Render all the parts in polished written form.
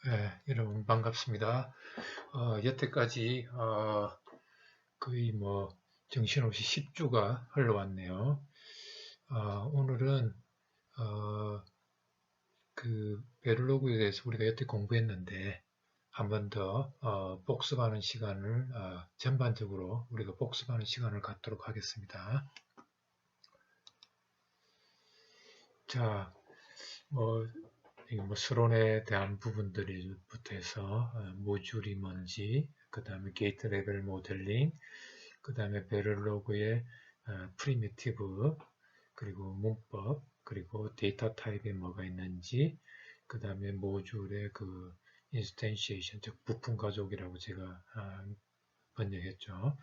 네, 여러분 반갑습니다. 여태까지 거의 정신없이 10주가 흘러왔네요. 오늘은 그 베를로그에 대해서 우리가 여태 공부했는데 한 번 더 복습하는 시간을 전반적으로 우리가 복습하는 시간을 갖도록 하겠습니다. 자, 서론에 대한 부분들부터 해서 모듈이 뭔지, 그 다음에 게이트 레벨 모델링, 그 다음에 베를로그의 프리미티브, 그리고 문법, 그리고 데이터 타입에 뭐가 있는지, 그 다음에 모듈의 그 인스텐시에이션, 즉 부품 가족이라고 제가 번역했죠.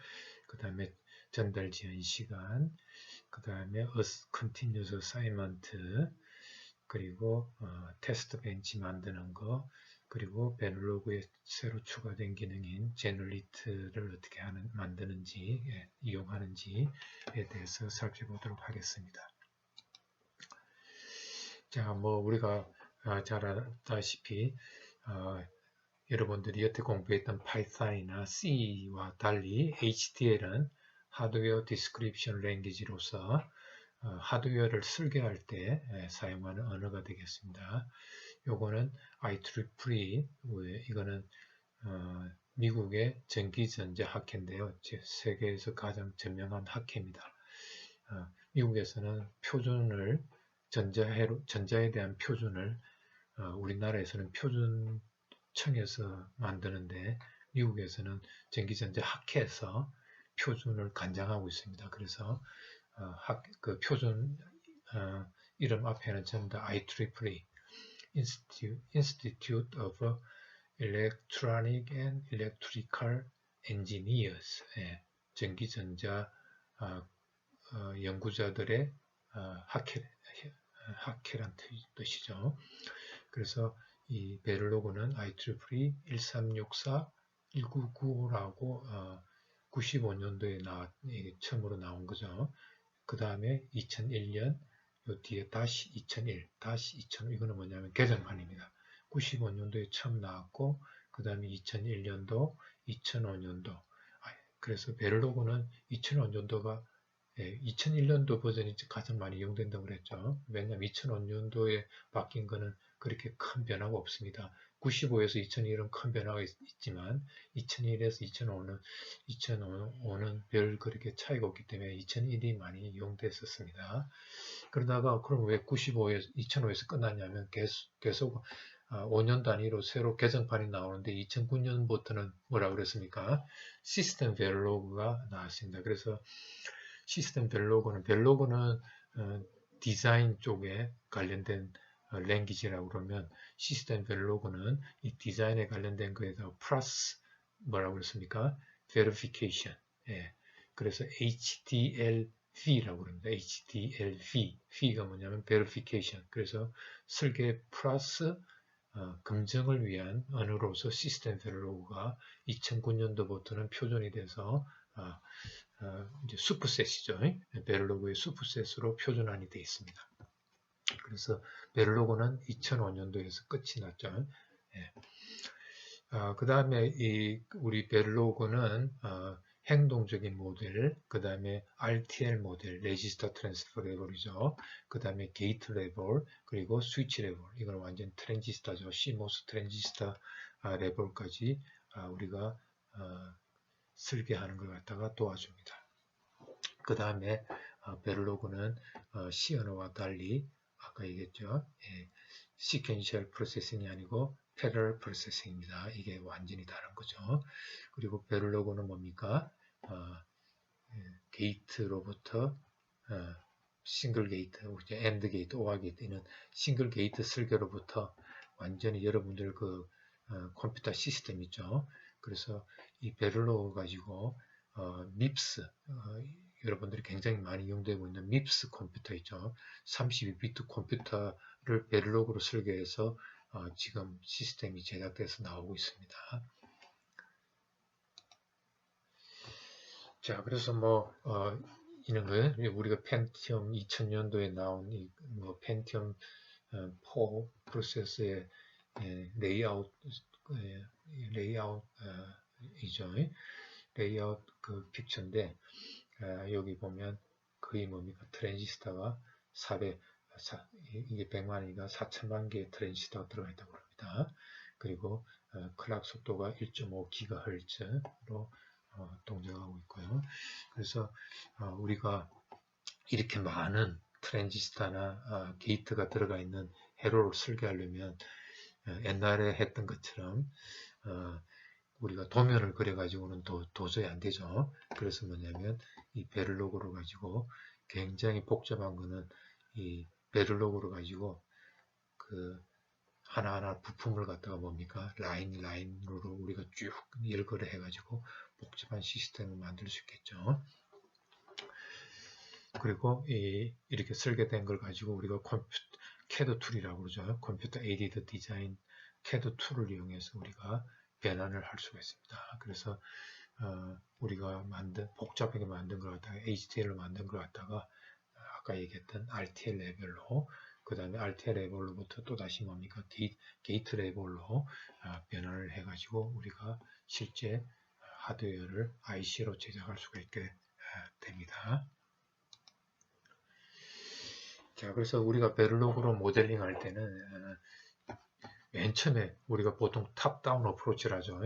그 다음에 전달 지연 시간, 그 다음에 continuous assignment, 그리고 테스트 벤치 만드는 거, 그리고 베를로그에 새로 추가된 기능인 제너리트를 어떻게 만드는지, 이용하는지에 대해서 살펴보도록 하겠습니다. 자, 우리가 잘 알다시피 여러분들이 여태 공부했던 파이썬이나 C와 달리 HDL은 하드웨어 디스크립션 랭귀지로서 하드웨어를 설계할 때 사용하는 언어가 되겠습니다. 요거는 IEEE, 이거는 미국의 전기전자 학회인데요. 세계에서 가장 저명한 학회입니다. 미국에서는 표준을 전자에 대한 표준을 우리나라에서는 표준청에서 만드는데 미국에서는 전기전자 학회에서 표준을 관장하고 있습니다. 그래서 그 표준 이름 앞에는 전부 다 IEEE Institute of Electronic and Electrical Engineers, 전기전자 연구자들의 학회란 뜻이죠. 그래서 이 베를로그는 IEEE 1364 1995라고 95년도에 처음으로 나온 거죠. 그 다음에 2001년, 요 뒤에 다시 2001, 다시 2005, 이거는 뭐냐면 개정판입니다. 95년도에 처음 나왔고, 그 다음에 2001년도, 2005년도. 그래서 베를로그는 2005년도가 2001년도 버전이 가장 많이 이용된다고 그랬죠. 왜냐하면 2005년도에 바뀐 거는 그렇게 큰 변화가 없습니다. 95에서 2001은 큰 변화가 있지만 2001에서 2005는 별 그렇게 차이가 없기 때문에 2001이 많이 이용됐었습니다. 그러다가 그럼 왜 95에서 2005에서 끝났냐면 계속 5년 단위로 새로 개정판이 나오는데 2009년부터는 뭐라고 그랬습니까? 시스템 베를로그가 나왔습니다. 그래서 시스템 벨로그는 디자인 쪽에 관련된 랭귀지라고 그러면 시스템 벨로그는 이 디자인에 관련된 거에서 플러스 뭐라고 그랬습니까? verification. 그래서 HDLV라고 그럽니다. HDLV. V가 뭐냐면 verification. 그래서 설계 플러스 검증을 위한 언어로서 시스템 벨로그가 2009년도부터는 표준이 돼서 이제 슈퍼셋이죠. 베를로그의 슈퍼셋으로 표준화이 되어 있습니다. 그래서 베를로그는 2005년도에서 끝이 났죠. 그 다음에 우리 베를로그는 행동적인 모델, 그 다음에 RTL 모델, 레지스터 트랜스퍼 레벨이죠. 그 다음에 게이트 레벨, 그리고 스위치 레벨. 이건 완전 트랜지스터죠. CMOS 트랜지스터 레벨까지 우리가 설계하는 걸 갖다가 도와줍니다. 그 다음에 베를로그는 C 언어와 달리 아까 얘기했죠. 시퀀셜 프로세싱이 아니고 패러럴 프로세싱입니다. 이게 완전히 다른 거죠. 그리고 베를로그는 뭡니까? 게이트로부터 싱글 게이트, 엔드 게이트, 오아 게이트, 이는 싱글 게이트 설계로부터 완전히 여러분들 그 컴퓨터 시스템 있죠. 그래서 이 베를로그 가지고 밉스, 여러분들이 굉장히 많이 이용되고 있는 밉스 컴퓨터 있죠. 32비트 컴퓨터를 베를로그로 설계해서 지금 시스템이 제작돼서 나오고 있습니다. 자, 그래서 이런 거예요. 우리가 펜티엄 2000년도에 나온 펜티엄 4 프로세서의 레이아웃 레이아웃이죠. 레이아웃 그 픽처인데 여기 보면 거의 뭡니까 트랜지스터가 400 이게 100만이니까 4천만 개의 트랜지스터가 들어가 있다고 합니다. 그리고 클락 속도가 1.5GHz로 동작하고 있고요. 그래서 우리가 이렇게 많은 트랜지스터나 게이트가 들어가 있는 회로를 설계하려면 옛날에 했던 것처럼 우리가 도면을 그려가지고는 도저히 안 되죠. 그래서 뭐냐면 이 베를로그를 가지고 굉장히 복잡한 거는 이 베를로그를 가지고 그 하나하나 부품을 갖다가 뭡니까 라인으로 우리가 쭉 열거를 해가지고 복잡한 시스템을 만들 수 있겠죠. 그리고 이렇게 설계된 걸 가지고 우리가 CAD 툴이라고 그러죠. 컴퓨터 에이디드 디자인 CAD 툴을 이용해서 우리가 변환을 할 수가 있습니다. 그래서 우리가 복잡하게 만든 걸 갖다가 HDL로 만든 걸 갖다가 아까 얘기했던 RTL 레벨로 그 다음에 RTL 레벨로부터 또 다시 뭡니까 게이트 레벨로 변환을 해가지고 우리가 실제 하드웨어를 IC로 제작할 수가 있게 됩니다. 자, 그래서 우리가 베를로그로 모델링 할 때는 맨 처음에 우리가 보통 탑다운 어프로치를 하죠.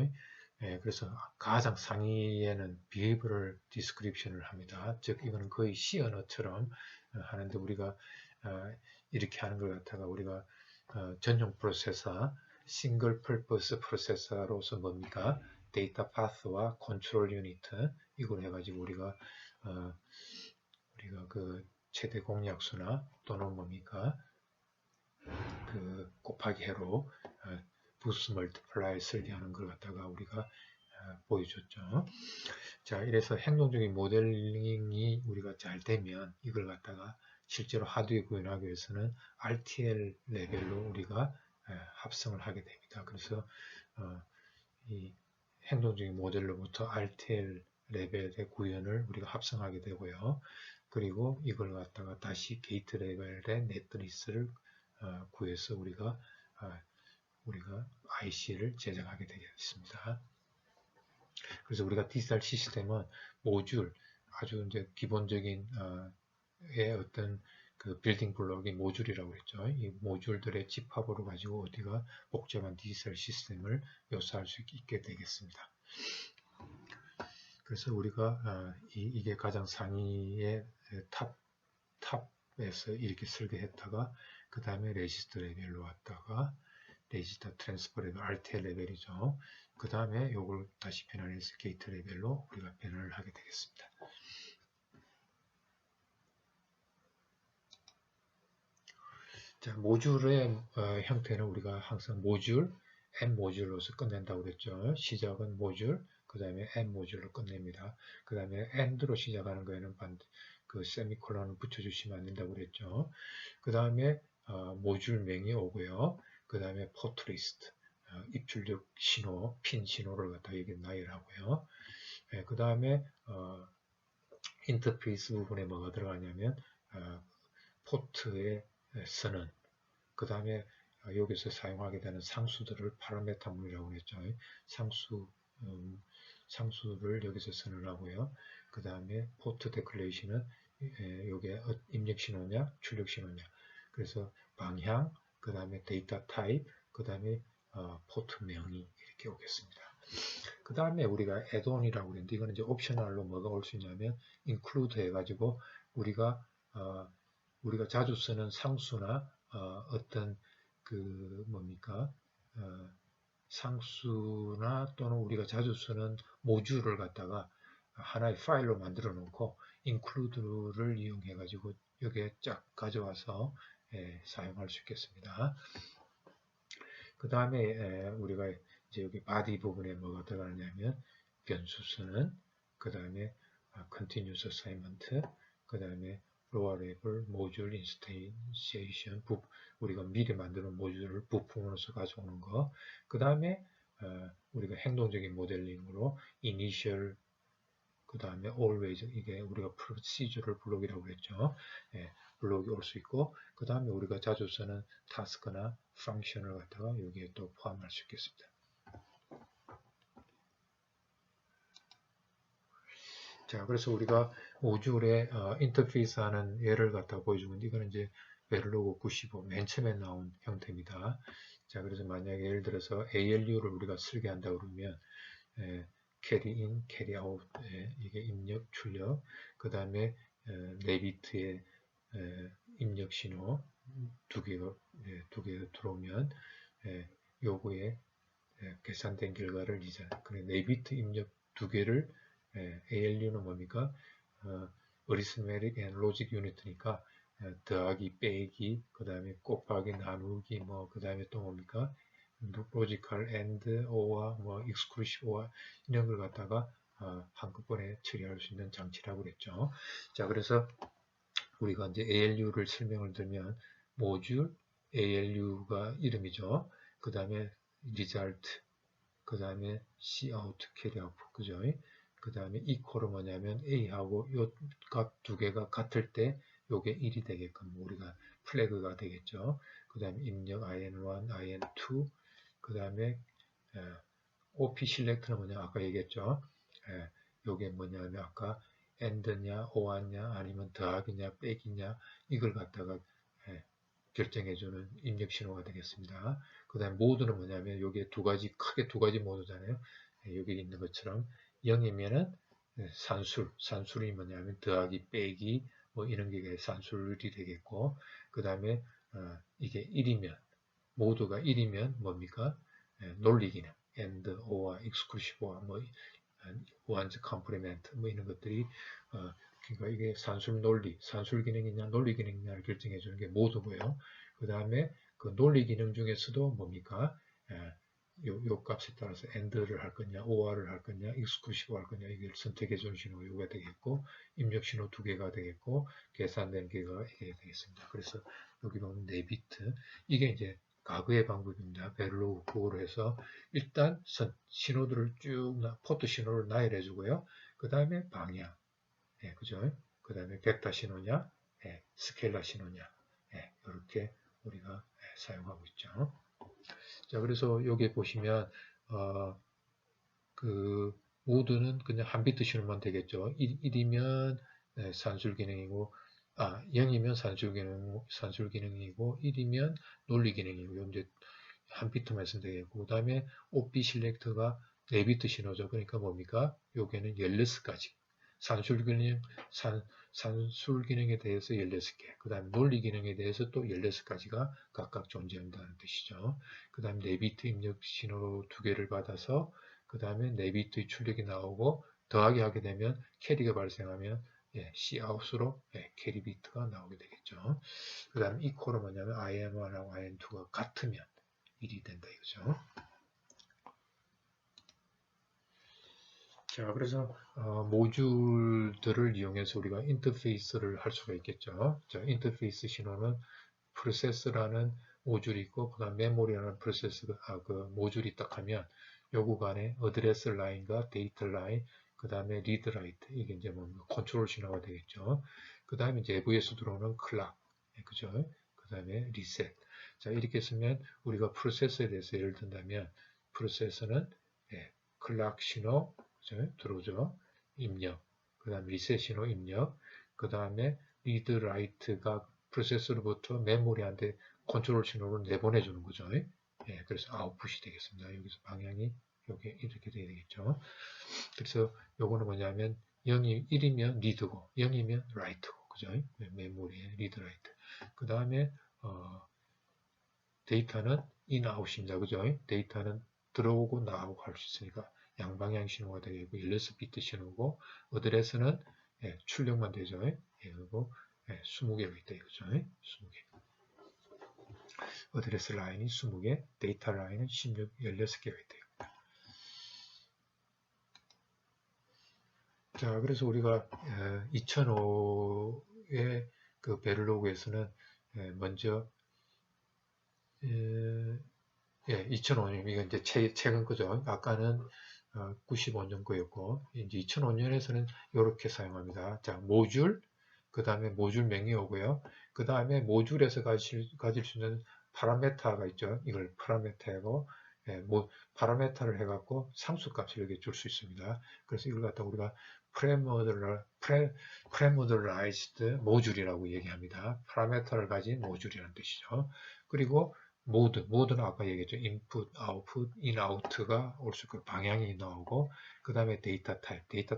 그래서 가장 상위에는 behavioral description을 합니다. 즉 이거는 거의 C 언어처럼 하는데 우리가 이렇게 하는 걸 갖다가 우리가 전용 프로세서 싱글 퍼포스 프로세서로서 뭡니까 데이터 파스와 컨트롤 유닛 이걸 해가지고 우리가 그 최대 공약수나 또는 뭡니까 그 곱하기 해로 부스 멀티플라이 설계하는 걸 갖다가 우리가 보여줬죠. 자, 이래서 행동적인 모델링이 우리가 잘 되면 이걸 갖다가 실제로 하드웨어 구현하기 위해서는 RTL 레벨로 우리가 합성을 하게 됩니다. 그래서 이 행동적인 모델로부터 RTL 레벨의 구현을 우리가 합성하게 되고요. 그리고 이걸 갖다가 다시 게이트 레벨의 매트리스를 구해서 우리가 IC를 제작하게 되겠습니다. 그래서 우리가 디지털 시스템은 모듈 아주 이제 기본적인 어떤 그 빌딩 블록이 모듈이라고 했죠. 이 모듈들의 집합으로 가지고 어디가 복잡한 디지털 시스템을 묘사할 수 있게 되겠습니다. 그래서 우리가 이게 가장 상위의 탑에서 이렇게 설계했다가 그 다음에 레지스터 레벨로 왔다가 레지스터 트랜스퍼 레벨 RTL 레벨이죠. 그 다음에 이걸 다시 변환해서 게이트 레벨로 우리가 변환을 하게 되겠습니다. 자, 모듈의 형태는 우리가 항상 모듈, M 모듈로서 끝낸다고 그랬죠. 시작은 모듈, 그 다음에 M 모듈로 끝냅니다. 그 다음에 AND로 시작하는 거에는 그 세미콜론을 붙여주시면 안 된다고 그랬죠. 그 다음에 모듈명이 오고요. 그 다음에 포트 리스트, 입출력 신호, 핀 신호를 갖다 여기 나열하고요. 그 다음에 인터페이스 부분에 뭐가 들어가냐면 포트에 쓰는 그 다음에 여기서 사용하게 되는 상수들을 파라메타문이라고 했죠. 상수를 여기서 선언하고요. 그 다음에 포트 데클레이션은 이게 입력 신호냐 출력 신호냐 그래서 방향 그 다음에 데이터 타입 그 다음에 포트 명이 이렇게 오겠습니다. 그 다음에 우리가 애드온이라고 그랬는데 이거는 이제 옵셔널로 뭐가 올 수 있냐면 include 해가지고 우리가 자주 쓰는 상수나 어떤 그 뭡니까 상수나 또는 우리가 자주 쓰는 모듈을 갖다가 하나의 파일로 만들어 놓고 include를 이용해 가지고 여기에 쫙 가져와서 사용할 수 있겠습니다. 그 다음에 우리가 이제 여기 body 부분에 뭐가 들어가냐면 변수수는 그 다음에 continuous assignment 그 다음에 lower level module instantiation 우리가 미리 만드는 모듈을 부품으로서 가져오는 거 그 다음에 우리가 행동적인 모델링으로 initial 그 다음에 always 이게 우리가 procedural 블록이라고 그랬죠. 블록이 올 수 있고, 그 다음에 우리가 자주 쓰는 타스크나 펑션을 갖다가 여기에 또 포함할 수 있겠습니다. 자, 그래서 우리가 모듈의 인터페이스 하는 예를 갖다 보여주면, 이거는 이제 베를로그 95 맨 처음에 나온 형태입니다. 자, 그래서 만약에 예를 들어서 ALU를 우리가 설계한다 그러면, 캐리 인, 캐리 아웃, 이게 입력, 출력, 그 다음에 네비트의 입력 신호 두 개가 들어오면 요거에 계산된 결과를 이제 네비트 입력 두 개를 ALU는 뭡니까? Arithmetic and Logic Unit니까 더하기, 빼기, 그 다음에 곱하기, 나누기, 뭐 그 다음에 또 뭡니까? 로지컬 AND, OR, 뭐 exclusive OR 이런 걸 갖다가 한꺼번에 처리할 수 있는 장치라고 그랬죠. 자, 그래서 우리가 이제 ALU를 설명을 들면 모듈 ALU가 이름이죠. 그 다음에 result, 그 다음에 cout, carry out, 그죠? 그 다음에 equal은 뭐냐면 A하고 요 값 두 개가 같을 때 요게 1이 되게끔 우리가 플래그가 되겠죠. 그 다음에 입력 IN1, IN2, 그 다음에 OP select는 뭐냐 아까 얘기했죠. 요게 뭐냐면 아까 AND냐, OR냐, 아니면 더하기냐, 빼기냐 이걸 갖다가 결정해주는 입력 신호가 되겠습니다. 그 다음에 모드는 뭐냐면 요게 크게 두 가지 모드잖아요. 여기 있는 것처럼 0이면은 산술이 뭐냐면 더하기, 빼기 뭐 이런 게 산술이 되겠고, 그 다음에 이게 1이면 모두가 1이면 뭡니까? 논리 기능, and, or, exclusive, or, 뭐 one's complement 뭐 이런 것들이 그러니까 이게 산술 기능이냐 논리 기능이냐를 결정해 주는 게 모두고요. 그 다음에 그 논리 기능 중에서도 뭡니까? 요 값에 따라서 AND를 할 거냐, OR를 할 거냐, exclusive 할 거냐 이걸 선택해 주는 신호가 되겠고, 입력 신호 두 개가 되겠고, 계산된 개가 이게 되겠습니다. 그래서 여기 보면 4비트 이게 이제 과거의 방법입니다. 베를로그 9로 해서 일단 신호들을 쭉 포트 신호를 나열해 주고요. 그 다음에 방향, 그죠? 그 다음에 벡터 신호냐, 스케일러 신호냐, 이렇게 우리가 사용하고 있죠. 자, 그래서 여기 보시면 그 모드는 그냥 한 비트 신호만 되겠죠. 1이면 산술 기능이고, 0이면 산술 기능이고, 1이면 논리 기능이고, 이제 한 비트만 쓰면 되겠고, 그 다음에 OP 셀렉터가 4비트 신호죠. 그러니까 뭡니까? 요게는 16가지. 산술 기능에 대해서 16개, 그 다음에 논리 기능에 대해서 또 16가지가 각각 존재한다는 뜻이죠. 그 다음에 4비트 입력 신호 2개를 받아서 그 다음에 4비트의 출력이 나오고 더하기 하게 되면 캐리가 발생하면 Cout으로 캐리 비트가 나오게 되겠죠. 그 다음에 equal은 뭐냐면 IN1하고 IN2가 같으면 1이 된다 이거죠. 자, 그래서 모듈들을 이용해서 우리가 인터페이스를 할 수가 있겠죠. 자, 인터페이스 신호는 프로세스라는 모듈이 있고, 그 다음 메모리라는 그 모듈이 딱 하면 요 구간에 어드레스 라인과 데이터 라인, 그 다음에 리드 라이트, 이게 이제 뭐 컨트롤 신호가 되겠죠. 그 다음에 이제 내부에서 들어오는 클락, 그죠? 그 다음에 리셋. 자, 이렇게 쓰면 우리가 프로세스에 대해서 예를 든다면, 프로세스는 클락 신호, 그죠? 들어오죠. 입력. 그 다음에 리셋 신호 입력. 그 다음에 리드 라이트가 프로세서로부터 메모리한테 컨트롤 신호를 내보내주는 거죠. 그래서 아웃풋이 되겠습니다. 여기서 방향이 여기 이렇게 돼야 되겠죠. 그래서 요거는 뭐냐면 1이면 리드고 0이면 라이트고, 그죠? 메모리의 리드 라이트. 그 다음에 데이터는 인 아웃입니다. 그죠? 데이터는 들어오고 나오고 할 수 있으니까 양방향 신호가 되겠고 16비트 신호고, 어드레스는 출력만 되죠. 그리고 20개가 있다 이거죠. 20개. 어드레스 라인이 20개, 데이터 라인은 16개가 있다. 자, 그래서 우리가 2005의 그 베를로그에서는 먼저 2005년 이건 이제 최근 거죠. 아까는 95년 거였고, 이제 2005년에서는 이렇게 사용합니다. 자, 모듈, 그 다음에 모듈 명이 오고요. 그 다음에 모듈에서 가질 수 있는 파라메타가 있죠. 이걸 파라메타고 예, 파라메타를 해갖고 상수값을 여기 줄 수 있습니다. 그래서 이걸 갖다 우리가 프레모델라이즈드 모듈이라고 얘기합니다. 파라메타를 가진 모듈이라는 뜻이죠. 그리고 모드는 아까 얘기했죠. 인풋, 아웃풋, 인, 아웃가 올 수 있고 방향이 나오고 그 다음에 데이터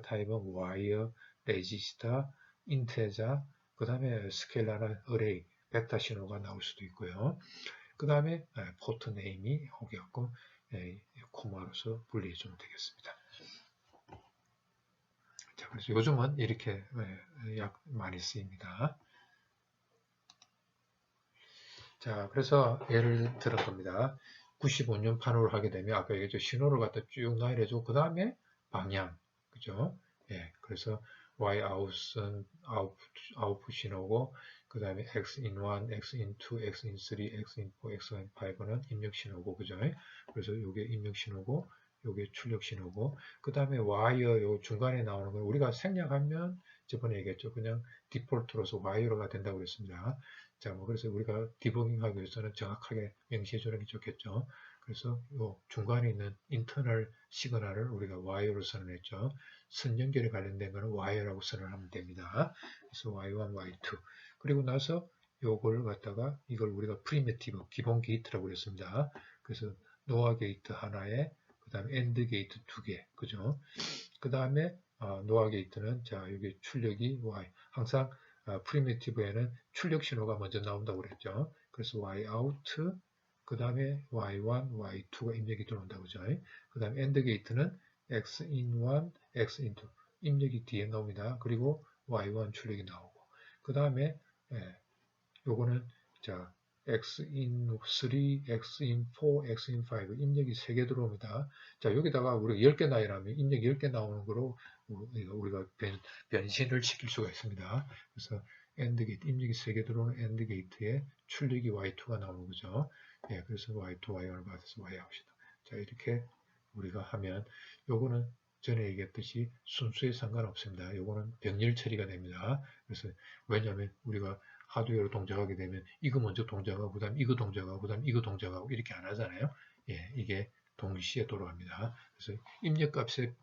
타입은 와이어, 레지스터, 인테자, 그 다음에 스케일러나 어레이, 벡터 신호가 나올 수도 있고요. 그 다음에 포트 네임이 오겠고 코마로서 분리해 주면 되겠습니다. 자, 그래서 요즘은 이렇게 많이 쓰입니다. 자, 그래서 예를 들은 겁니다. 95년 판호를 하게 되면 아까 얘기했죠. 신호를 갖다 쭉 나열해주고 그 다음에 방향, 그죠? 예, 그래서 Y 아웃풋 신호고 그 다음에 X in 1, X in 2, X in 3, X in 4, X in 5는 입력 신호고, 그죠? 그래서 이게 입력 신호고, 이게 출력 신호고, 그 다음에 와이어 요 중간에 나오는 건 우리가 생략하면 저번에 얘기했죠. 그냥 디폴트로서 와이어가 된다고 그랬습니다. 자, 그래서 우리가 디버깅하기 위해서는 정확하게 명시해 주는 게 좋겠죠. 그래서 요 중간에 있는 인터널 시그널을 우리가 와이어로 선언했죠. 선 연결에 관련된 거는 와이어라고 선언하면 됩니다. 그래서 y1, y2. 그리고 나서 요걸 갖다가 이걸 우리가 프리미티브 기본 게이트라고 그랬습니다. 그래서 노아 게이트 하나에 그 다음에 엔드 게이트 두 개, 그죠? 그 다음에 노아 게이트는 자 여기 출력이 y 항상 프리미티브에는 출력 신호가 먼저 나온다고 그랬죠. 그래서 y out 그 다음에 y1, y2가 입력이 들어온다고 그죠. 그 다음에 엔드 게이트는 x in 1, x in 2 입력이 뒤에 나옵니다. 그리고 y1 출력이 나오고 그 다음에 요거는 자 x in 3, x in 4, x in 5 입력이 3개 들어옵니다. 자 여기다가 우리가 10개 나열하면 입력 10개 나오는 거로 우리가 변신을 시킬 수가 있습니다. 그래서 엔드 게이트 입력이 3개 들어오는 엔드 게이트에 출력이 y2가 나오는 거죠. 예, 그래서 y2, y1을 받아서 y-out이다. 자 이렇게 우리가 하면 요거는 전에 얘기했듯이 순수에 상관없습니다. 요거는 병렬 처리가 됩니다. 그래서 왜냐하면 우리가 하드웨어로 동작하게 되면 이거 먼저 동작하고 그다음 이거 동작하고 그다음 이거 동작하고 이렇게 안 하잖아요. 예, 이게 동시에 돌아갑니다. 그래서 입력값에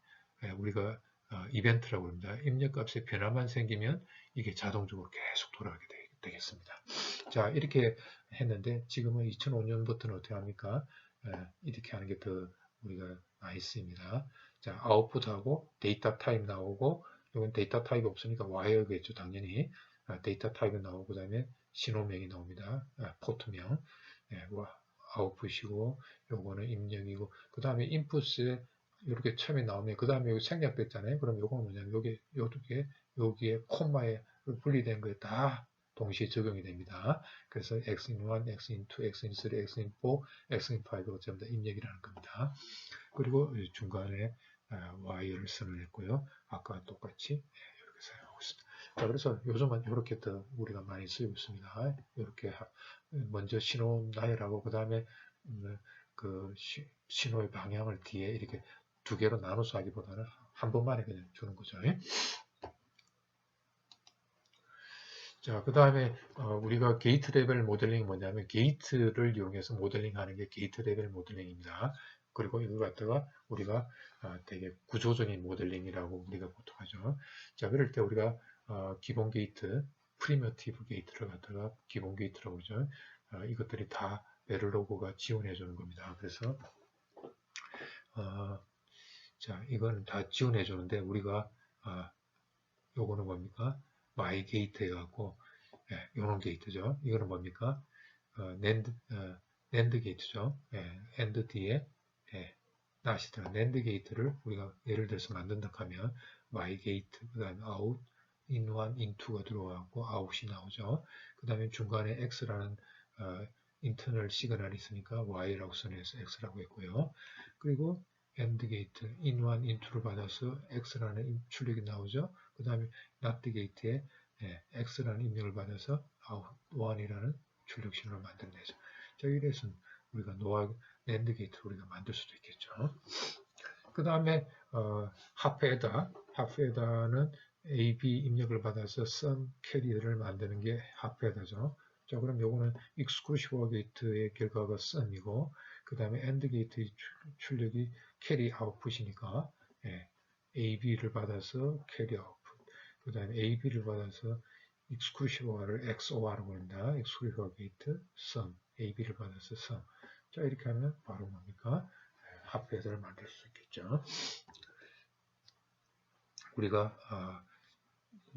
우리가 이벤트라고 합니다. 입력값에 변화만 생기면 이게 자동적으로 계속 돌아가게 되겠습니다. 자, 이렇게 했는데 지금은 2005년부터는 어떻게 합니까? 이렇게 하는 게 더 우리가 많이 쓰입니다. 자, 아웃풋하고 데이터 타입 나오고 이건 데이터 타입이 없으니까 와이어겠죠, 당연히. 데이터 타입이 나오고 그다음에 신호명이 나옵니다. 포트명. 아웃풋이고 요거는 입력이고 그 다음에 인풋에 이렇게 처음에 나오면 그 다음에 여기 생략됐잖아요. 그럼 요거는 뭐냐면 여기에 콤마에 분리된 거에 다 동시에 적용이 됩니다. 그래서 x in 1, x in 2, x in 3, x in 4, x in 5가 전부 다 입력이라는 겁니다. 그리고 중간에 y를 선언했고요. 아까 똑같이 이렇게 사용하고 있습니다. 자, 그래서 요즘은 이렇게 더 우리가 많이 쓰고 있습니다. 이렇게 먼저 신호 나열하고 그 다음에 그 신호의 방향을 뒤에 이렇게 두 개로 나눠서 하기보다는 한 번만에 그냥 주는 거죠. 자, 그 다음에 우리가 게이트 레벨 모델링이 뭐냐면 게이트를 이용해서 모델링하는 게 게이트 레벨 모델링입니다. 그리고 이걸 갖다가 우리가 되게 구조적인 모델링이라고 우리가 보통 하죠. 자, 그럴 때 우리가 기본 게이트, 프리미티브 게이트를 갖다가 기본 게이트라고 그러죠. 이것들이 다 베를로그가 지원해 주는 겁니다. 그래서 자, 이거는 다 지원해 주는데 우리가 요거는 뭡니까? 마이 게이트 해갖고 요런 게이트죠. 이거는 뭡니까? 낸드 게이트죠. 엔드 뒤에 다시 낸드 게이트를 우리가 예를 들어서 만든다 하면 마이 게이트 그 다음에 아웃 in1, in2가 들어가고 아웃이 나오죠. 그 다음에 중간에 x라는 인터널 시그널이 있으니까 y라고 써내서 x라고 했고요. 그리고 엔드 게이트 in1, in2를 받아서 x라는 출력이 나오죠. 그 다음에 not 게이트에 x라는 입력을 받아서 out 1이라는 출력 신호를 만들어내죠. 자, 이래서 우리가 노아 낸드 게이트 우리가 만들 수도 있겠죠. 그 다음에 하프에다는 AB 입력을 받아서 sum 캐리를 만드는 게 합해다죠. 자, 그럼 요거는 exclusive OR 게이트의 결과가 sum이고, 그 다음에 AND 게이트의 출력이 캐리 아웃풋이니까, 예, AB를 받아서 캐리 아웃풋, 그 다음에 AB를 받아서 exclusive OR을 XOR라고 합니다. exclusive OR 게이트 sum, AB를 받아서 sum. 자, 이렇게 하면 바로 뭡니까? 합해서를 만들 수 있겠죠. 우리가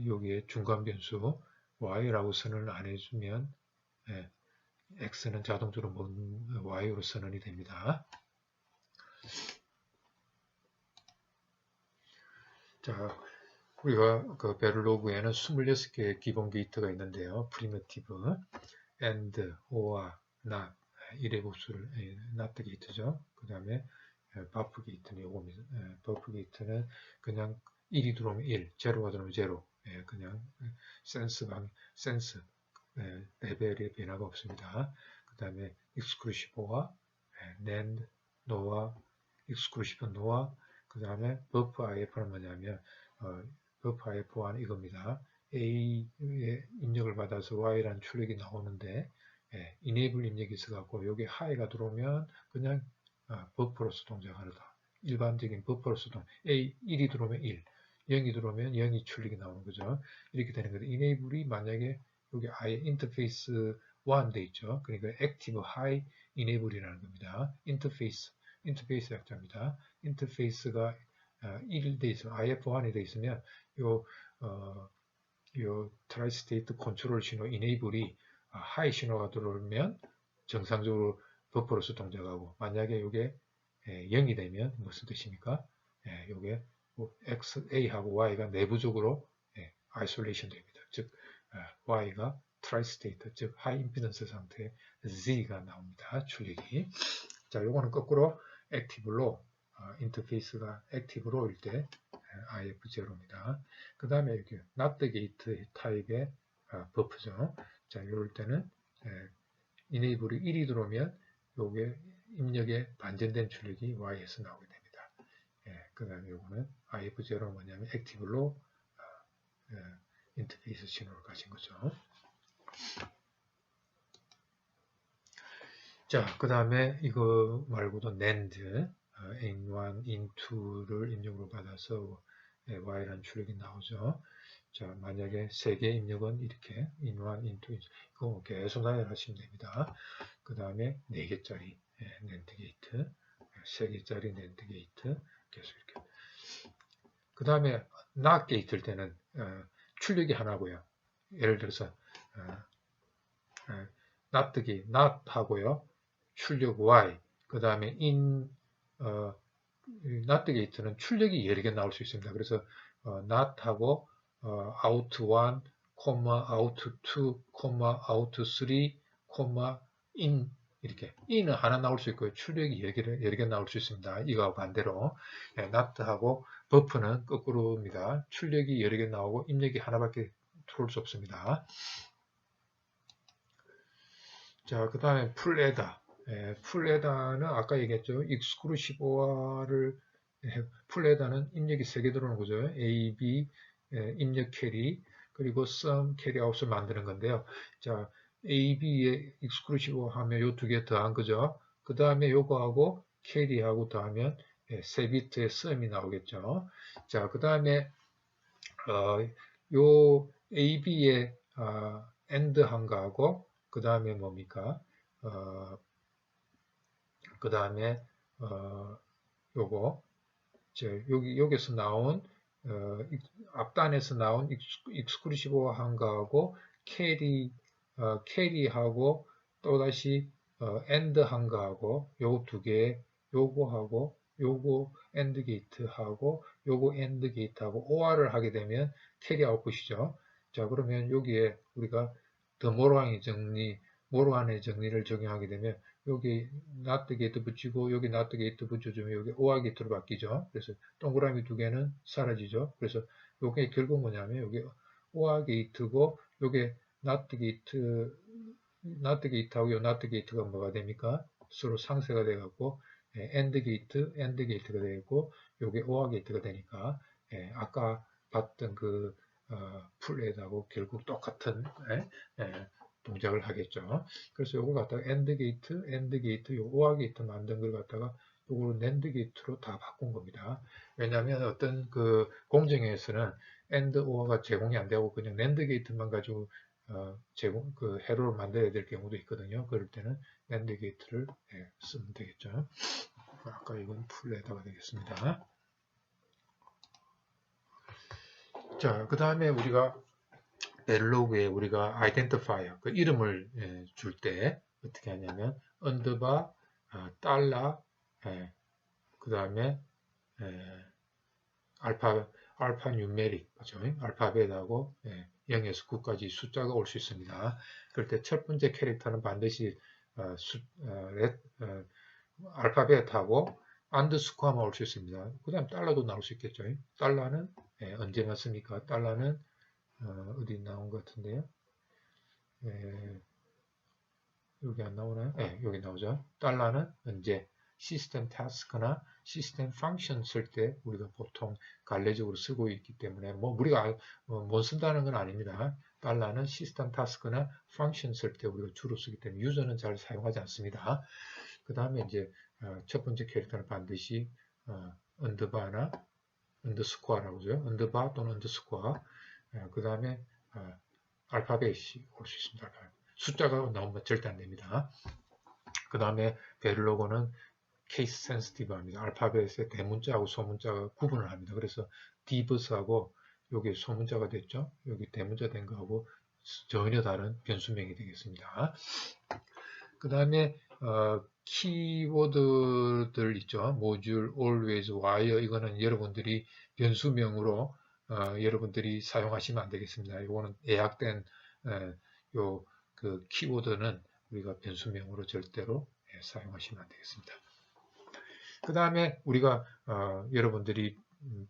여기에 중간 변수 y라고 선언을 안 해주면 x는 자동적으로 y로 선언이 됩니다. 자, 우리가 그 베를로그에는 26개의 기본 게이트가 있는데요. 프리미티브, and, or, not, 일의 복수를 not 게이트죠. 그 다음에 버프 게이트는 요겁니다. 버프 게이트는 그냥 1이 들어오면 1, 제로가 들어오면 제로. 그냥 센스 레벨의 변화가 없습니다. 그 다음에 exclusive와 NAND, NOR, exclusive NOR, 그 다음에 버프 IF는 뭐냐면 버프 IF1 이겁니다. A의 입력을 받아서 Y라는 출력이 나오는데 enable 입력이 있어갖고 여기 high가 들어오면 그냥 버프로서 동작하다. 일반적인 버프로서 동작. A 1이 들어오면 1, 0이 들어오면 0이 출력이 나오는 거죠. 이렇게 되는 거죠. enable이 만약에 여기 아예 인터페이스 1 돼 있죠. 그러니까 active high enable이라는 겁니다. 인터페이스 약자입니다. 인터페이스가 1 돼 있으면 IF1이 돼 있으면 요 트라이스테이트 컨트롤 신호 enable이 하이 신호가 들어오면 정상적으로 버퍼로서 동작하고 만약에 이게 0이 되면 무슨 뜻입니까? 이게 X, A하고 Y가 내부적으로 아이솔레이션 됩니다. 즉 Y가 트라이스테이트, 즉 하이 임피던스 상태에 Z가 나옵니다. 출력이. 자, 요거는 거꾸로 액티브로 인터페이스가 액티브로일 때 IF0입니다. 그 다음에 이렇게 not gate 타입의 버프죠. 자, 이럴 때는 enable이 1이 들어오면 요게 입력에 반전된 출력이 Y에서 나오게 됩니다. 그 다음에 요거는 IF0는 뭐냐면 액티브로 인터페이스 신호를 가진 거죠. 자, 그 다음에 이거 말고도 NAND, in1, in2를 입력으로 받아서 Y라는 출력이 나오죠. 자, 만약에 3개 입력은 이렇게 in1, in2, 이거 계속 나열하시면 됩니다. 그 다음에 4개짜리 NAND 게이트, 3개짜리 NAND 게이트, 계속 이렇게. 그 다음에 NOT 게이트일 때는 출력이 하나고요. 예를 들어서 not 하고요. 출력 Y, 그 다음에 not 게이트는 출력이 여러 개 나올 수 있습니다. 그래서 not하고 out 1, out 2, out 3, in 이렇게 in은 하나 나올 수 있고요. 출력이 여러 개 나올 수 있습니다. 이거와 반대로 not하고 버프는 거꾸로입니다. 출력이 여러 개 나오고 입력이 하나밖에 들어올 수 없습니다. 자, 그 다음에 풀에다. 풀에다는 아까 얘기했죠. 익스크루시브화를 풀에다는 입력이 3개 들어오는 거죠. A, B, 입력 캐리, 그리고 sum 캐리 아웃을 만드는 건데요. 자, A, B에 익스크루시브 하면 요 두 개 더한 거죠. 그 다음에 요거하고 캐리하고 더하면 3비트의 sum이 나오겠죠. 자, 그 다음에 요 A, B의 AND 한 거하고 그 다음에 뭡니까? 그 다음에 요거 여기서 나온 앞단에서 나온 익스크루시브 한 거하고 캐리하고 또다시 AND 한 거하고 요 두 개 요거하고 요거 AND 게이트하고 요거 AND 게이트하고 OR을 하게 되면 캐리 아웃풋이죠. 자, 그러면 여기에 우리가 더 모로안의 정리를 적용하게 되면 여기 not 게이트 붙이고 여기 not 게이트 붙여주면 여기 OR 게이트로 바뀌죠. 그래서 동그라미 두 개는 사라지죠. 그래서 이게 결국 뭐냐면 여기 OR 게이트고 여기 not 게이트하고 요 not 게이트가 뭐가 됩니까? 서로 상쇄가 돼갖고 AND 게이트가 되고 여기 OR 게이트가 되니까 아까 봤던 그 풀에다고 결국 똑같은 동작을 하겠죠. 그래서 요거 갖다가 AND 게이트, 요 OR 게이트 만든 걸 갖다가 요거를 NAND 게이트로 다 바꾼 겁니다. 왜냐하면 어떤 그 공정에서는 AND OR가 제공이 안 되고 그냥 NAND 게이트만 가지고 제공 그 회로를 만들어야 될 경우도 있거든요. 그럴 때는 NAND 게이트를 쓰면 되겠죠. 아까 이건 풀에다가 되겠습니다. 자, 그 다음에 우리가 베를로그에 우리가 identifier, 그 이름을 줄 때 어떻게 하냐면 언더바, 달러, 그 다음에 알파 뉴메릭, 그죠? 알파벳하고 0에서 9까지 숫자가 올 수 있습니다. 그럴 때 첫 번째 캐릭터는 반드시 알파벳하고 안더스코어만 올 수 있습니다. 그 다음 달러도 나올 수 있겠죠. 달러는 언제 맞습니까? 달러는 어디 나온 것 같은데요. 여기 안 나오나요? 네, 여기 나오죠. 달러는 언제 시스템 타스크나 시스템 펑션 쓸 때 우리가 보통 관례적으로 쓰고 있기 때문에 뭐 우리가 못 쓴다는 건 아닙니다. 달러는 시스템 타스크나 펑션 쓸 때 우리가 주로 쓰기 때문에 유저는 잘 사용하지 않습니다. 그 다음에 이제 첫 번째 캐릭터는 반드시 언더바나 언더스코어라고 하죠. 언더바 또는 언더스코어. 그 다음에 알파벳이 올 수 있습니다. 숫자가 나오면 절대 안 됩니다. 그 다음에 베를로그는 케이스 센시티브합니다. 알파벳의 대문자하고 소문자가 구분을 합니다. 그래서 디버스하고 여기 소문자가 됐죠. 여기 대문자 된 거하고 전혀 다른 변수명이 되겠습니다. 그 다음에 키워드들 있죠. 모듈, always, wire 이거는 여러분들이 변수명으로 여러분들이 사용하시면 안 되겠습니다. 이거는 예약된 그 키워드는 우리가 변수명으로 절대로 사용하시면 안 되겠습니다. 그 다음에 우리가 여러분들이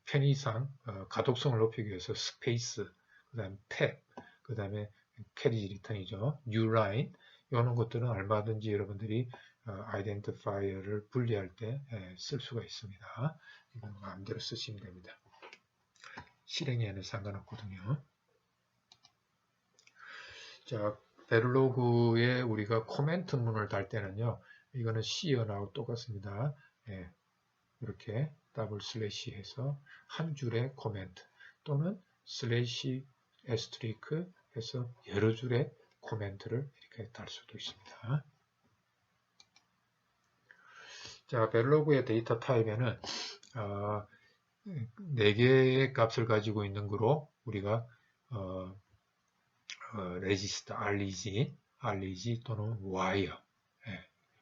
편의상 가독성을 높이기 위해서 스페이스, 그 다음에 탭, 그 다음에 캐리지 리턴이죠. 뉴라인 이런 것들은 얼마든지 여러분들이 아이덴티파이어를 분리할 때 쓸 수가 있습니다. 이건 마음대로 쓰시면 됩니다. 실행에는 상관없거든요. 자, 베를로그에 우리가 코멘트 문을 달 때는요. 이거는 C연하고 똑같습니다. 이렇게 더블 슬래시 해서 한 줄의 코멘트 또는 슬래시 에스트리크 해서 여러 줄의 코멘트를 이렇게 달 수도 있습니다. 자, 베를로그의 데이터 타입에는 4개의 값을 가지고 있는 거로 우리가 레지스터, REG 또는 와이어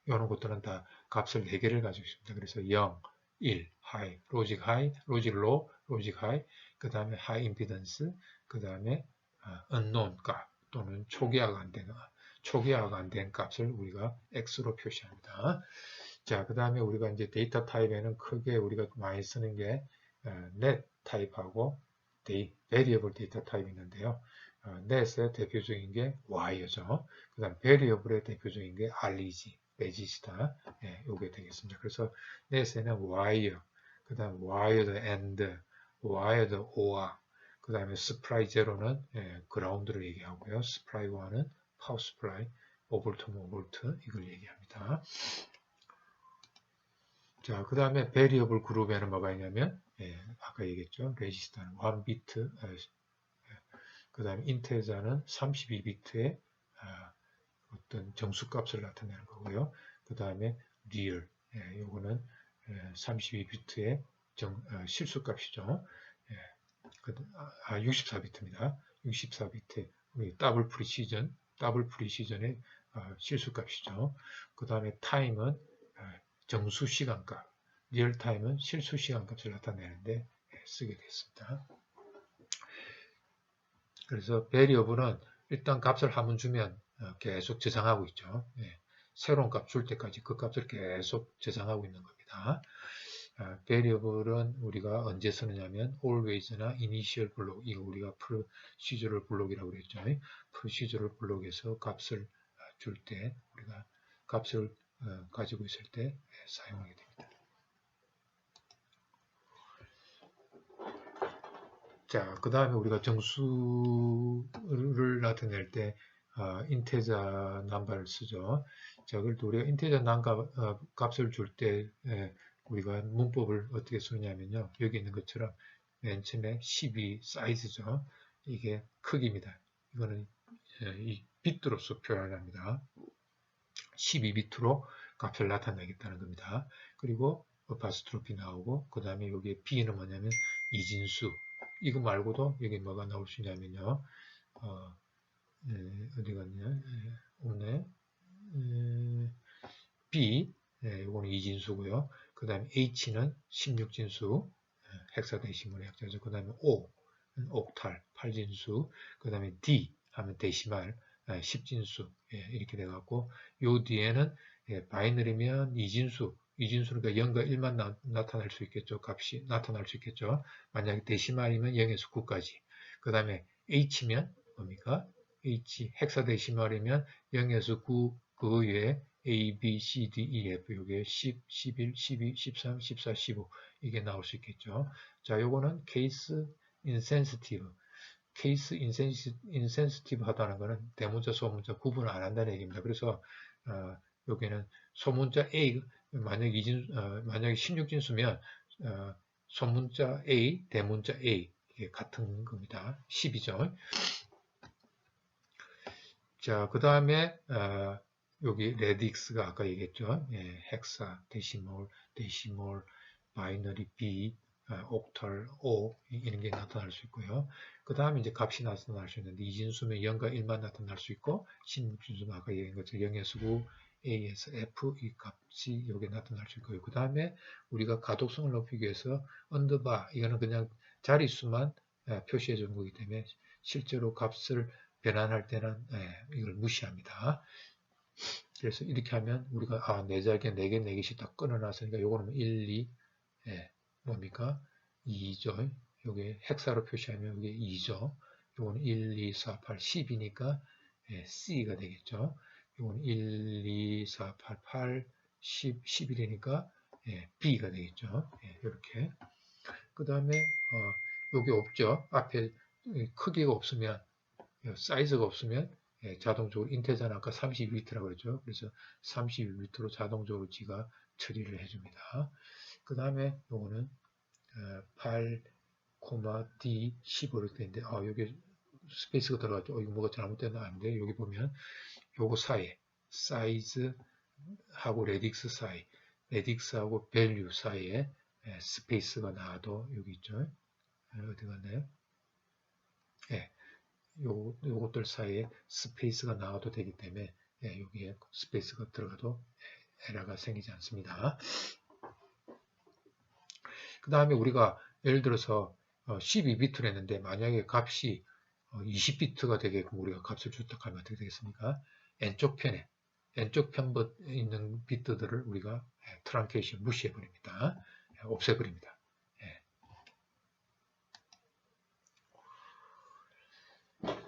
이런 것들은 다 값을 4개를 가지고 있습니다. 그래서 0, 1, 하이, 로직 하이, 로직 로우, 로직 하이, 그 다음에 하이 임피던스, 그 다음에 unknown 값 또는 초기화가 안 된 값을 우리가 X로 표시합니다. 자, 그 다음에 우리가 이제 데이터 타입에는 크게 우리가 많이 쓰는 게 net 타입하고 variable 데이터 타입이 있는데요. net의 대표적인 게 wire죠. 그 다음 variable의 대표적인 게 reg, register, 요게 되겠습니다. 그래서 net에는 wire, 그 다음 wired and, wired or, 그 다음에 supply zero는 그라운드를 얘기하고요. supply 1은 power supply, 오볼트면 오볼트 이걸 얘기합니다. 자, 그 다음에 variable 그룹에는 뭐가 있냐면 아까 얘기했죠. 레지스터는 1비트, 그 다음에 인테저는 32비트의 어떤 정수값을 나타내는 거고요. 그 다음에 real, 요거는 32비트의 실수값이죠. 64비트입니다. 64비트 더블 프리시전의 실수값이죠. 그 다음에 time은 정수 시간값, 리얼타임은 실수 시간값을 나타내는데 쓰게 됐습니다. 그래서 variable은 일단 값을 한번 주면 계속 저장하고 있죠. 새로운 값 줄 때까지 그 값을 계속 저장하고 있는 겁니다. variable은 우리가 언제 쓰느냐면 always나 initial block, 이거 우리가 procedural block이라고 그랬죠. procedural block에서 값을 줄 때 우리가 값을 가지고 있을 때 사용하게 됩니다. 자, 그 다음에 우리가 정수를 나타낼 때 인테자 넘버를 쓰죠. 자, 그럴 때 우리가 인테자 넘버 값을 줄 때 우리가 문법을 어떻게 쓰냐면요. 여기 있는 것처럼 맨 처음에 12 사이즈죠. 이게 크기입니다. 이거는 이 비트로서 표현합니다. 12비트로 값을 나타내겠다는 겁니다. 그리고 어파스트로피 나오고 그 다음에 여기 B는 뭐냐면 이진수. 이거 말고도 여기 뭐가 나올 수 있냐면요. 어디 갔냐? 없네. B, 이거는 이진수고요. 그 다음에 H는 16진수, 헥사데시멀 약자죠. 그 다음에 O, 옥탈, 8진수. 그 다음에 D 하면 데시말, 10진수. 이렇게 돼갖고, 요 뒤에는 바이너리면 이진수, 이진수니까 0과 1만 나타날 수 있겠죠. 값이 나타날 수 있겠죠. 만약에 데시말이면 0에서 9까지. 그 다음에 H면 뭡니까? H, 헥사데시멀이면 0에서 9, 그 외에 A, B, C, D, E, F, 요게 10, 11, 12, 13, 14, 15 이게 나올 수 있겠죠. 자, 요거는 case insensitive. case insensitive 하다는 거는 대문자, 소문자 구분을 안 한다는 얘기입니다. 그래서 여기는 소문자 A, 만약에 16진수면 소문자 A, 대문자 A 이게 같은 겁니다. 10이죠. 자, 그 다음에 여기 레딕스가 아까 얘기했죠. 헥사, 데시몰, 바이너리 B, 옥탈 O 이런 게 나타날 수 있고요. 그 다음에 이제 값이 나타날 수 있는데 이진수면 0과 1만 나타날 수 있고 16진수는 아까 얘기한 것처럼 0에서 9, A에서 F 이 값이 여기에 나타날 수 있고요. 그 다음에 우리가 가독성을 높이기 위해서 언더바 이거는 그냥 자릿수만 표시해 준 거기 때문에 실제로 값을 변환할 때는 이걸 무시합니다. 그래서 이렇게 하면 우리가 4자리에 4개, 4개씩 다 끊어놨으니까 요거는 1, 2, 뭡니까? 2죠. 요게 헥사로 표시하면 이게 2죠. 요거는 1, 2, 4, 8, 10이니까 C가 되겠죠. 요거는 1, 2, 4, 8, 8, 10, 11이니까 B가 되겠죠. 이렇게. 그 다음에 요게 없죠. 앞에 크기가 없으면 사이즈가 없으면 자동적으로 인테자는 아까 32비트라고 그랬죠. 그래서 32비트로 자동적으로 지가 처리를 해줍니다. 그 다음에 요거는 8, D 15로 되는데 여기 스페이스가 들어갔죠. 이거 뭐가 잘못됐나 안 돼. 여기 보면 요거 사이에 사이즈하고 레딕스 사이, 레딕스하고 밸류 사이에 스페이스가 나와도 여기 있죠. 어디 갔나요? 요것들 사이에 스페이스가 나와도 되기 때문에 여기에 스페이스가 들어가도 에러가 생기지 않습니다. 그 다음에 우리가 예를 들어서 12비트를 했는데 만약에 값이 20비트가 되게끔 우리가 값을 줬다 하면 어떻게 되겠습니까? 왼쪽 편에 있는 비트들을 우리가 트랑케이션 무시해버립니다. 없애버립니다.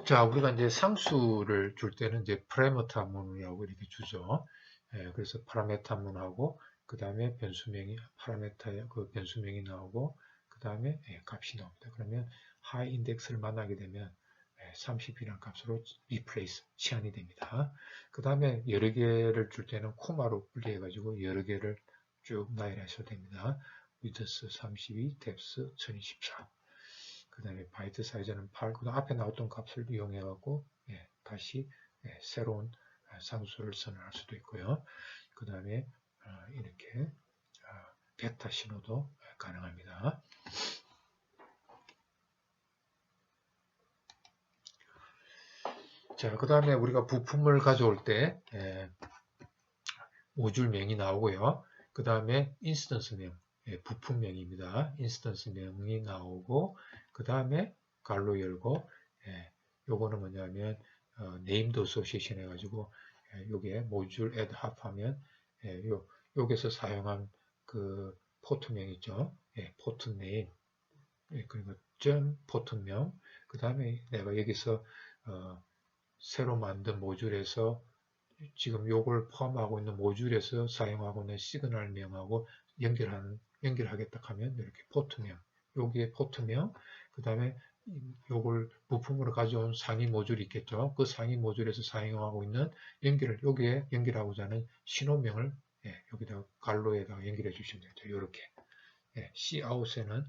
자, 우리가 이제 상수를 줄 때는 이제 파라미터 문이라고 이렇게 주죠. 그래서 파라미터 문하고 그 다음에 변수명이 파라미터의 그 변수명이 나오고 그 다음에 값이 나옵니다. 그러면 하이 인덱스를 만나게 되면 30이라는 값으로 replace 치환이 됩니다. 그 다음에 여러 개를 줄 때는 코마로 분리해 가지고 여러 개를 쭉 나열하셔도 됩니다. width 32, depth 1024. 그 다음에 바이트 사이즈는 8, 그 다음 앞에 나왔던 값을 이용해 갖고 다시 새로운 상수를 선언할 수도 있고요. 그 다음에 이렇게 베타 신호도 가능합니다. 자, 그 다음에 우리가 부품을 가져올 때 모듈명이 나오고요. 그 다음에 인스턴스명, 부품명입니다. 인스턴스명이 나오고 그 다음에 갈로 열고 요거는 뭐냐면 네임드 어소시에이션 해가지고 요게 모듈 add 합하면 여기서 사용한 그 포트명 있죠. 포트 네임 그리고 점 포트명 그 다음에 내가 여기서 새로 만든 모듈에서 지금 요걸 포함하고 있는 모듈에서 사용하고 있는 시그널명하고 연결하겠다 하면 이렇게 포트명 여기에 포트명 그 다음에 요걸 부품으로 가져온 상위 모듈이 있겠죠. 그 상위 모듈에서 사용하고 있는 연결을 여기에 연결하고자 하는 신호명을 여기다 갈로에다가 연결해 주시면 되죠. 이렇게 Cout에는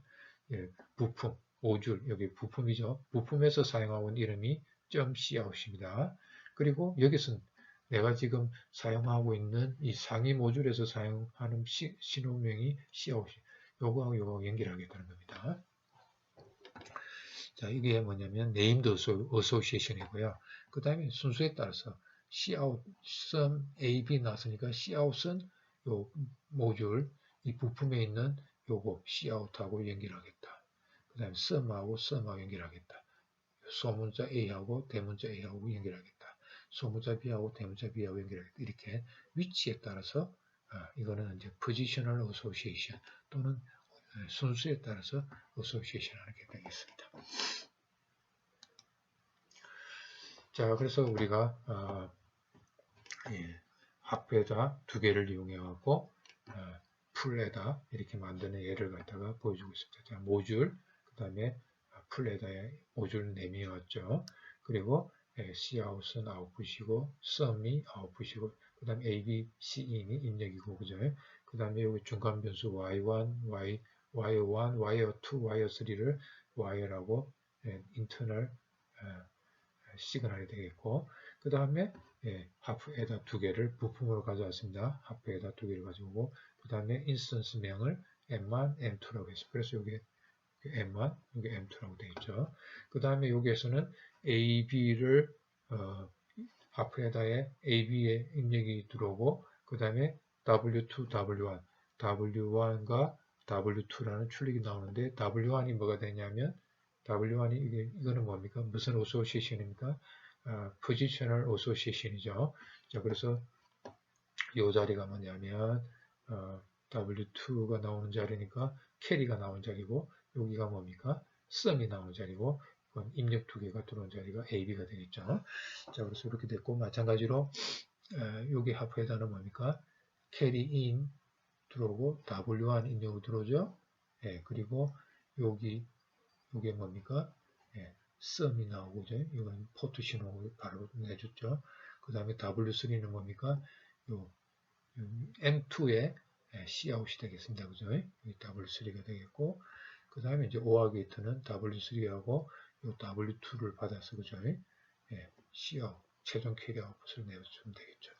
부품, 모듈, 여기 부품이죠. 부품에서 사용하고 있는 이름이 .cout입니다. 그리고 여기서 내가 지금 사용하고 있는 이 상위 모듈에서 사용하는 신호명이 Cout, 요거하고 요거하고 연결하겠다는 겁니다. 자, 이게 뭐냐면 named association이고요. 그 다음에 순수에 따라서 Cout, sum, AB 나왔으니까 Cout은 요 모듈, 이 부품에 있는 요거 Cout하고 연결하겠다. 그 다음에 sum하고 연결하겠다. 소문자 A하고 대문자 A하고 연결하겠다. 소문자 B하고 대문자 B하고 연결하겠다. 이렇게 위치에 따라서 이거는 이제 positional association 또는 순수에 따라서 association 하게 되겠습니다. 자, 그래서 우리가 합에다 두 개를 이용해 갖고 풀에다 이렇게 만드는 예를 갖다가 보여주고 있습니다. 자, 모듈, 그 다음에 풀에다에 모듈 내미왔죠. 그리고 Cout은 아웃풋이고 sum이 아웃풋이고 그 다음에 A, B, C, E는 입력이고 그죠? 그 다음에 여기 중간 변수 Y1, Y1, Y2, Y3를 Y라고 internal 시그널이 되겠고 그 다음에 하프에다 두 개를 부품으로 가져왔습니다. 하프에다 두 개를 가져오고 그 다음에 인스턴스 명을 M1, M2라고 했습니다. 그래서 여기 M1, 여기 M2라고 되어 있죠. 그 다음에 여기에서는 AB를 하프에다에 AB에 입력이 들어오고 그 다음에 W2, W1, W1과 W2라는 출력이 나오는데 W1이 뭐가 되냐면 W1이 이거는 뭡니까? 무슨 association입니까? positional association이죠. 자, 그래서 이 자리가 뭐냐면 W2가 나오는 자리니까 캐리가 나온 자리고 여기가 뭡니까? sum이 나오는 자리고 입력 두 개가 들어온 자리가 AB가 되겠죠. 자, 그래서 이렇게 됐고 마찬가지로 여기 하프에다는 뭡니까? carry in 들어오고 W1 입력으로 들어오죠. 그리고 요게 뭡니까? sum이 나오고, 이건 포트 신호 바로 내줬죠. 그 다음에 W3는 뭡니까? 요 M2에 Cout이 되겠습니다. 그죠? 여기 W3가 되겠고, 그 다음에 이제 OR 게이트는 W3하고 요 W2를 받아서, 그죠? Cout, 최종 캐리 아웃풋을 내주면 되겠죠.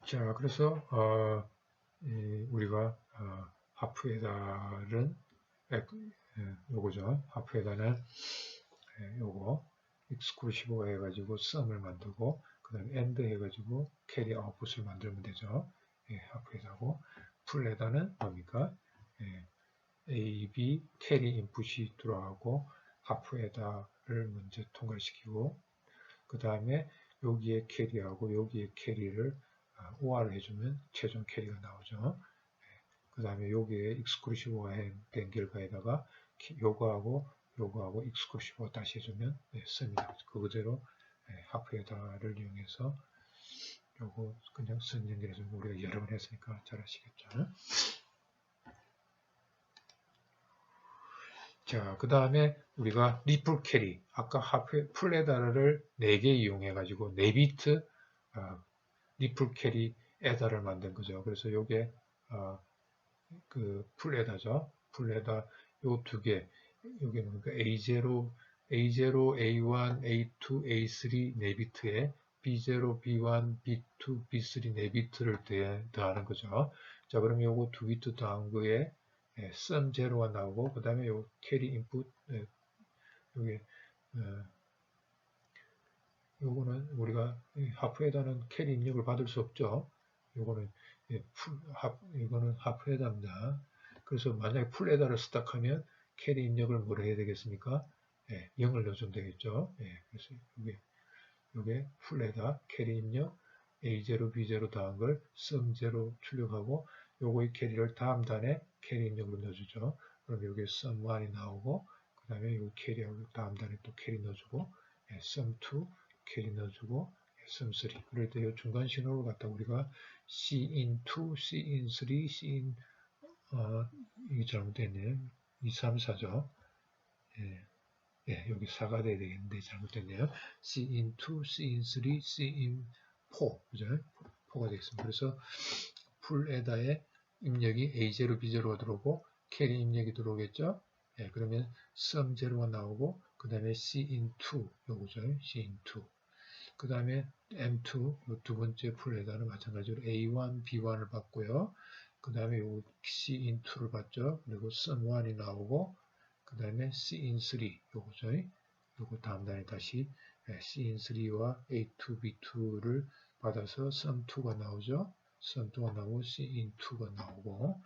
자, 그래서, 우리가, 하프에다는, 요거죠. 하프에다는, 요거, exclusive 해가지고 sum을 만들고, 그 다음에 and 해가지고 carry output을 만들면 되죠. 하프에다고. 풀에다는 뭡니까? A, B, carry input이 들어가고, 하프에다를 먼저 통과시키고, 그 다음에 여기에 캐리하고 여기에 캐리를 OR을 해주면 최종 캐리가 나오죠. 그 다음에 여기에 익스클루시브가 된 결과에다가 요거하고 익스클루시브가 다시 해주면 sum이 나오죠. 그대로 하프에다를 이용해서 요거 그냥 sum 연결해주면 우리가 여러 번 했으니까 잘 아시겠죠. 자, 그 다음에 우리가 리플 캐리, 아까 풀에다를 4개 이용해 가지고 4비트 리플 캐리 에다를 만든 거죠. 그래서 요게 그 풀에다죠. 풀에다 요 두 개, 요게 뭡니까? A0, A1, A2, A3 4비트에 B0, B1, B2, B3 4비트를 더하는 거죠. 자, 그럼 요거 2비트 더한 거에 sum 제로가 나오고 그 다음에 요 캐리 인풋 요게 요거는 우리가 하프에다는 캐리 입력을 받을 수 없죠. 요거는 이거는 하프에다입니다. 그래서 만약에 풀에다를 스탁하면 캐리 입력을 뭘 해야 되겠습니까? 0을 넣어주면 되겠죠. 그래서 요게 풀에다 캐리 입력 A0, B0 더한 걸 sum0 출력하고 요거의 캐리를 다음 단에 캐리 입력으로 넣어주죠. 그럼 여기 sum1이 나오고 그 다음에 요 캐리하고 다음 단에 또 캐리 넣어주고 sum2 캐리 넣어주고 sum3. 그럴 때 이 중간 신호를 갖다 우리가 cin2, cin3, cin 이게 잘못됐네요. 2, 3, 4죠. 예, 예, 여기 4가 돼야 되겠는데 잘못됐네요. cin2, cin3, cin4 그죠? 4가 되겠습니다. 그래서 풀에다의 입력이 A0, B0가 들어오고 캐리 입력이 들어오겠죠? 예, 그러면 sum 0가 나오고 그 다음에 cin2 요거죠. cin2 그 다음에 M2 두 번째 풀에다는 마찬가지로 A1, B1을 받고요. 그 다음에 요 cin2를 받죠. 그리고 sum1이 나오고 그 다음에 cin3 요거죠. 요거 다음 단에 다시 cin3와 A2, B2를 받아서 sum2가 나오죠. sum2가 나오고 cin2가 나오고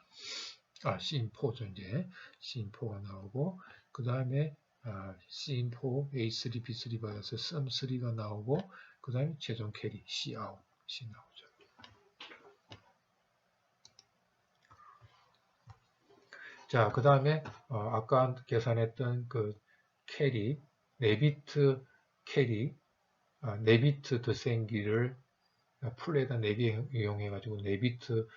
cin4죠. 이제 cin4가 나오고 그 다음에 cin4, A3, B3 받아서 sum3가 나오고 그 다음에 최종 캐리 cout 나오죠. 자, 그 다음에 아까 계산했던 그 캐리 4비트 캐리 4비트 더생기를 풀에다 4개 이용해 가지고 4비트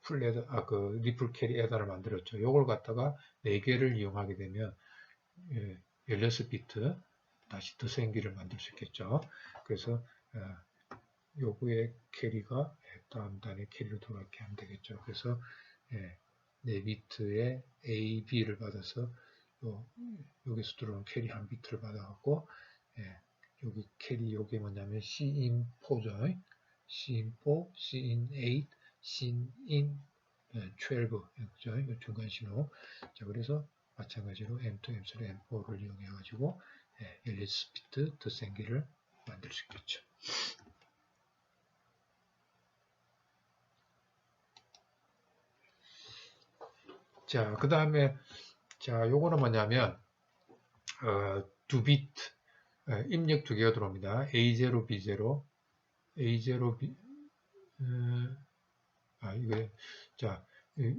풀에다 그 리플 캐리 에다를 만들었죠. 요걸 갖다가 4개를 이용하게 되면 16비트 다시 더생기를 만들 수 있겠죠. 그래서 요거의 캐리가 다음 단에 캐리로 들어가게 하면 되겠죠. 그래서 4비트의 A, B를 받아서 여기서 들어오는 캐리 한 비트를 받아갖고 여기 캐리 요게 뭐냐면 cin4죠. cin4, cin8, cin 12 그죠? 이 중간 신호. 자, 그래서 마찬가지로 M2, M3, M4를 이용해 가지고 16비트 더생기를 만들 수 있겠죠. 자, 그 다음에 자, 요거는 뭐냐면 두 비트 입력 두 개가 들어옵니다. A0, B0, A0, B 이게 자,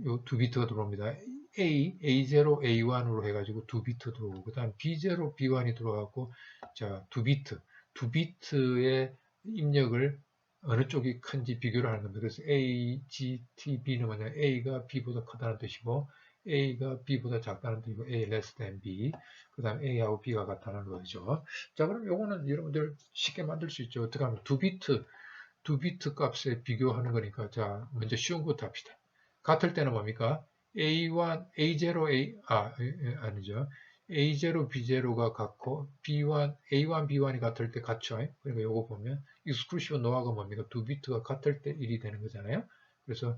요 두 비트가 들어옵니다. A0, A1으로 해가지고 두 비트 들어오고, 그 다음 B0, B1이 들어가고, 자, 두 비트의 입력을 어느 쪽이 큰지 비교를 하는 겁니다. 그래서 A, G, T, B는 뭐냐, A가 B보다 크다는 뜻이고, A가 B보다 작다는 뜻이고, A less than B, 그 다음 A하고 B가 같다는 거죠. 자, 그럼 요거는 여러분들 쉽게 만들 수 있죠. 어떻게 하면 두 비트 값에 비교하는 거니까, 자, 먼저 쉬운 것부터 합시다. 같을 때는 뭡니까? A1, A0, 아니죠. A0, B0가 같고, B1, A1, B1이 같을 때 같죠. 그러니까 요거 보면, exclusive no아가 뭡니까? 두 비트가 같을 때 1이 되는 거잖아요. 그래서,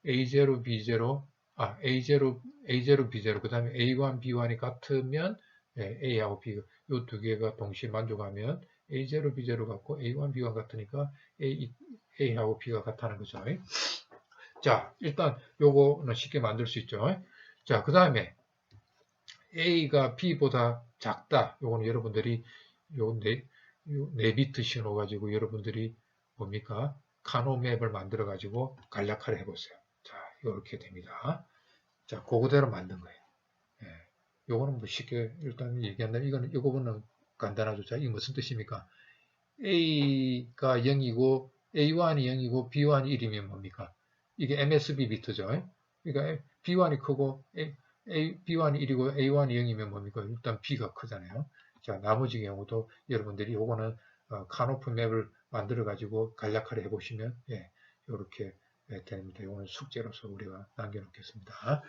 A0, B0, A0, B0, 그 다음에 A1, B1이 같으면, A하고 B, 요 두 개가 동시에 만족하면, A0, B0 같고, A1, B1 같으니까, A하고 B가 같다는 거죠. 자, 일단 요거는 쉽게 만들 수 있죠. 자, 그 다음에 A가 B보다 작다. 요거는 여러분들이 요 4비트 신호 가지고 여러분들이 뭡니까? 카노맵을 만들어 가지고 간략화를 해보세요. 자, 이렇게 됩니다. 자, 그거대로 만든 거예요. 요거는 뭐 쉽게 일단 얘기한다면 이거는 간단하죠. 자, 이게 무슨 뜻입니까? A가 0이고 A1이 0이고 B1이 1이면 뭡니까? 이게 MSB 비트죠. 그러니까 B1이 크고 B1이 1이고 A1이 0이면 뭡니까? 일단 B가 크잖아요. 자, 나머지 경우도 여러분들이 요거는 카노프 맵을 만들어 가지고 간략화를 해보시면 이렇게 됩니다. 이거는 숙제로서 우리가 남겨놓겠습니다.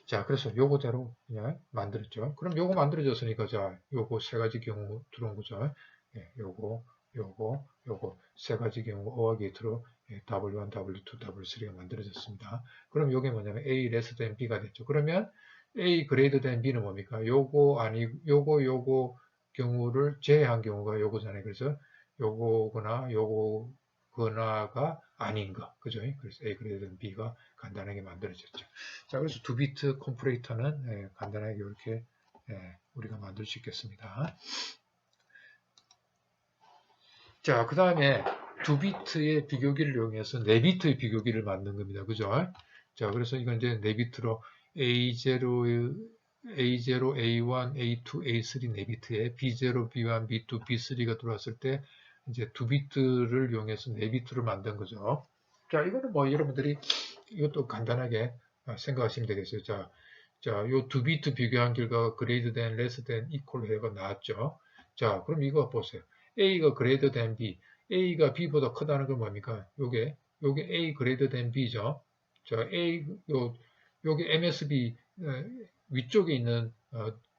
자, 그래서 요거대로 그냥 만들었죠. 그럼 요거 만들어졌으니까 자, 요거 세 가지 경우 들어온 거죠. 요거 세 가지 경우 어와 게이트로 W1, W2, W3가 만들어졌습니다. 그럼 요게 뭐냐면 A less than B가 됐죠. 그러면 A greater than B는 뭡니까? 요거 경우를 제외한 경우가 요거잖아요. 그래서 요거거나가 아닌 거. 그죠? 그래서 A greater than B가 간단하게 만들어졌죠. 자, 그래서 두 비트 컴프레이터는 간단하게 이렇게 우리가 만들 수 있겠습니다. 자, 그 다음에 두 비트의 비교기를 이용해서 4비트의 비교기를 만든 겁니다. 그죠? 자, 그래서 이건 이제 4비트로 A0, A1, A2, A3 4비트에 B0, B1, B2, B3가 들어왔을 때 이제 2비트를 이용해서 4비트를 만든 거죠. 자, 이거는 뭐 여러분들이 이것도 간단하게 생각하시면 되겠어요. 자, 요 2비트 비교한 결과가 greater than, less than, equal 해가 나왔죠. 자, 그럼 이거 보세요. A가 greater than B. A가 B보다 크다는 건 뭡니까? 요게 A greater than B죠. 자, 요게 MSB 위쪽에 있는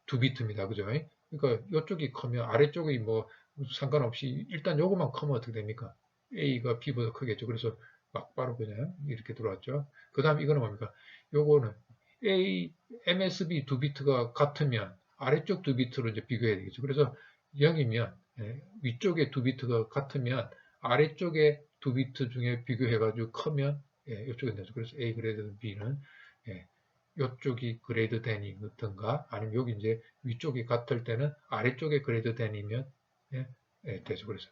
2비트입니다. 그죠? 그러니까 이쪽이 크면 아래쪽이 뭐 상관없이 일단 요거만 크면 어떻게 됩니까? A가 B보다 크겠죠. 그래서 막바로 그냥 이렇게 들어왔죠. 그 다음 이거는 뭡니까? 요거는 MSB 2비트가 같으면 아래쪽 2비트로 이제 비교해야 되겠죠. 그래서 0이면 위쪽에 2비트가 같으면 아래쪽에 2비트 중에 비교해가지고 크면 이쪽에 되죠. 그래서 A 그레이드 B는 이쪽이 그레이드 댄이든가 아니면 여기 이제 위쪽이 같을 때는 아래쪽에 그레이드 댄이면 되죠. 그래서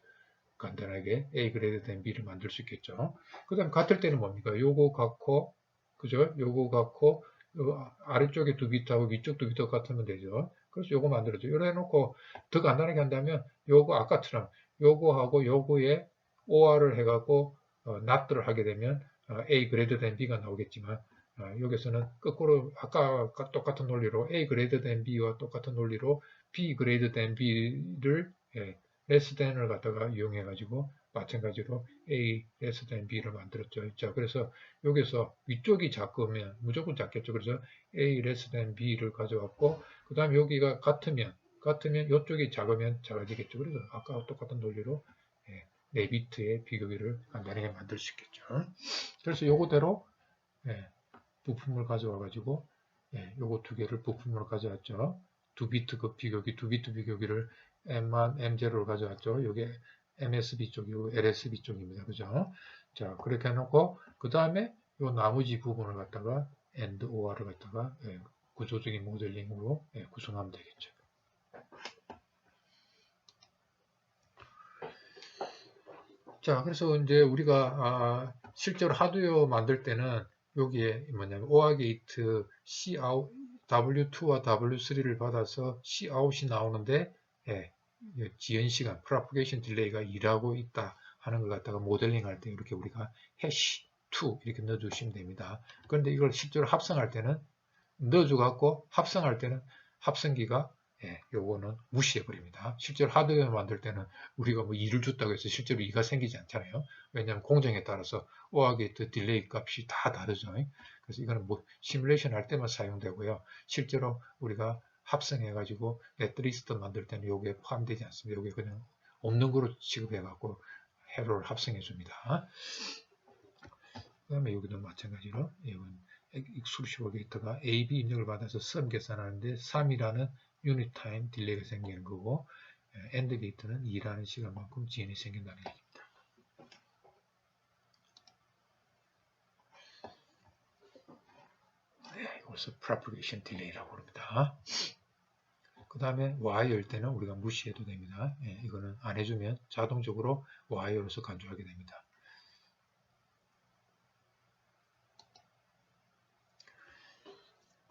간단하게 A 그레이드 댄 B를 만들 수 있겠죠. 그 다음 같을 때는 뭡니까? 요거 같고 그죠? 요거 같고 요 아래쪽에 2비트하고 위쪽 2비트 같으면 되죠. 그래서 요거 만들어줘. 이래 놓고 더 간단하게 한다면 요거 아까처럼 요거하고 요거에 OR을 해갖고 not를 하게 되면 A greater than B가 나오겠지만 여기서는 거꾸로 아까 똑같은 논리로 A greater than B와 똑같은 논리로 B greater than B를 less than을 갖다가 이용해 가지고 마찬가지로 A less than B를 만들었죠. 자, 그래서 여기서 위쪽이 작으면 무조건 작겠죠. 그래서 A less than B를 가져왔고 그 다음에 여기가 같으면 이쪽이 작으면 작아지겠죠. 그래서 아까 똑같은 논리로 4비트의 비교기를 간단하게 만들 수 있겠죠. 그래서 요거대로 부품을 가져와 가지고 요거 2개를 부품으로 가져왔죠. 2비트 그 비교기, 2비트 비교기를 M1, M0를 가져왔죠. 요게 MSB 쪽이고 LSB 쪽입니다. 그죠? 자, 그렇게 해놓고 그 다음에 요 나머지 부분을 갖다가 AND OR을 갖다가 구조적인 모델링으로 구성하면 되겠죠. 자, 그래서 이제 우리가 실제로 하드웨어 만들 때는 여기에 뭐냐면 OR 게이트 Cout W2와 W3를 받아서 Cout이 나오는데 지연 시간, propagation delay가 2라고 있다 하는 걸 갖다가 모델링 할 때 이렇게 우리가 해시 2 이렇게 넣어주시면 됩니다. 그런데 이걸 실제로 합성할 때는 넣어줘갖고 합성할 때는 합성기가 요거는 무시해버립니다. 실제로 하드웨어 만들 때는 우리가 뭐 2를 줬다고 해서 실제로 2가 생기지 않잖아요. 왜냐하면 공정에 따라서 OR 게이트 딜레이 값이 다 다르죠. 그래서 이거는 뭐 시뮬레이션 할 때만 사용되고요. 실제로 우리가 합성해가지고 넷리스트 만들 때는 요게 포함되지 않습니다. 요게 그냥 없는 거로 취급해갖고 회로를 합성해줍니다. 그 다음에 여기도 마찬가지로 이건 익스크루시브 게이트가 AB 입력을 받아서 썸 계산하는데 3이라는 유닛 타임 딜레이가 생기는 거고 AND 게이트는 2라는 시간만큼 지연이 생긴다는 얘기입니다. 이것을 propagation delay라고 합니다. 그 다음에 와이어일 때는 우리가 무시해도 됩니다. 이거는 안 해주면 자동적으로 와이어로서 간주하게 됩니다.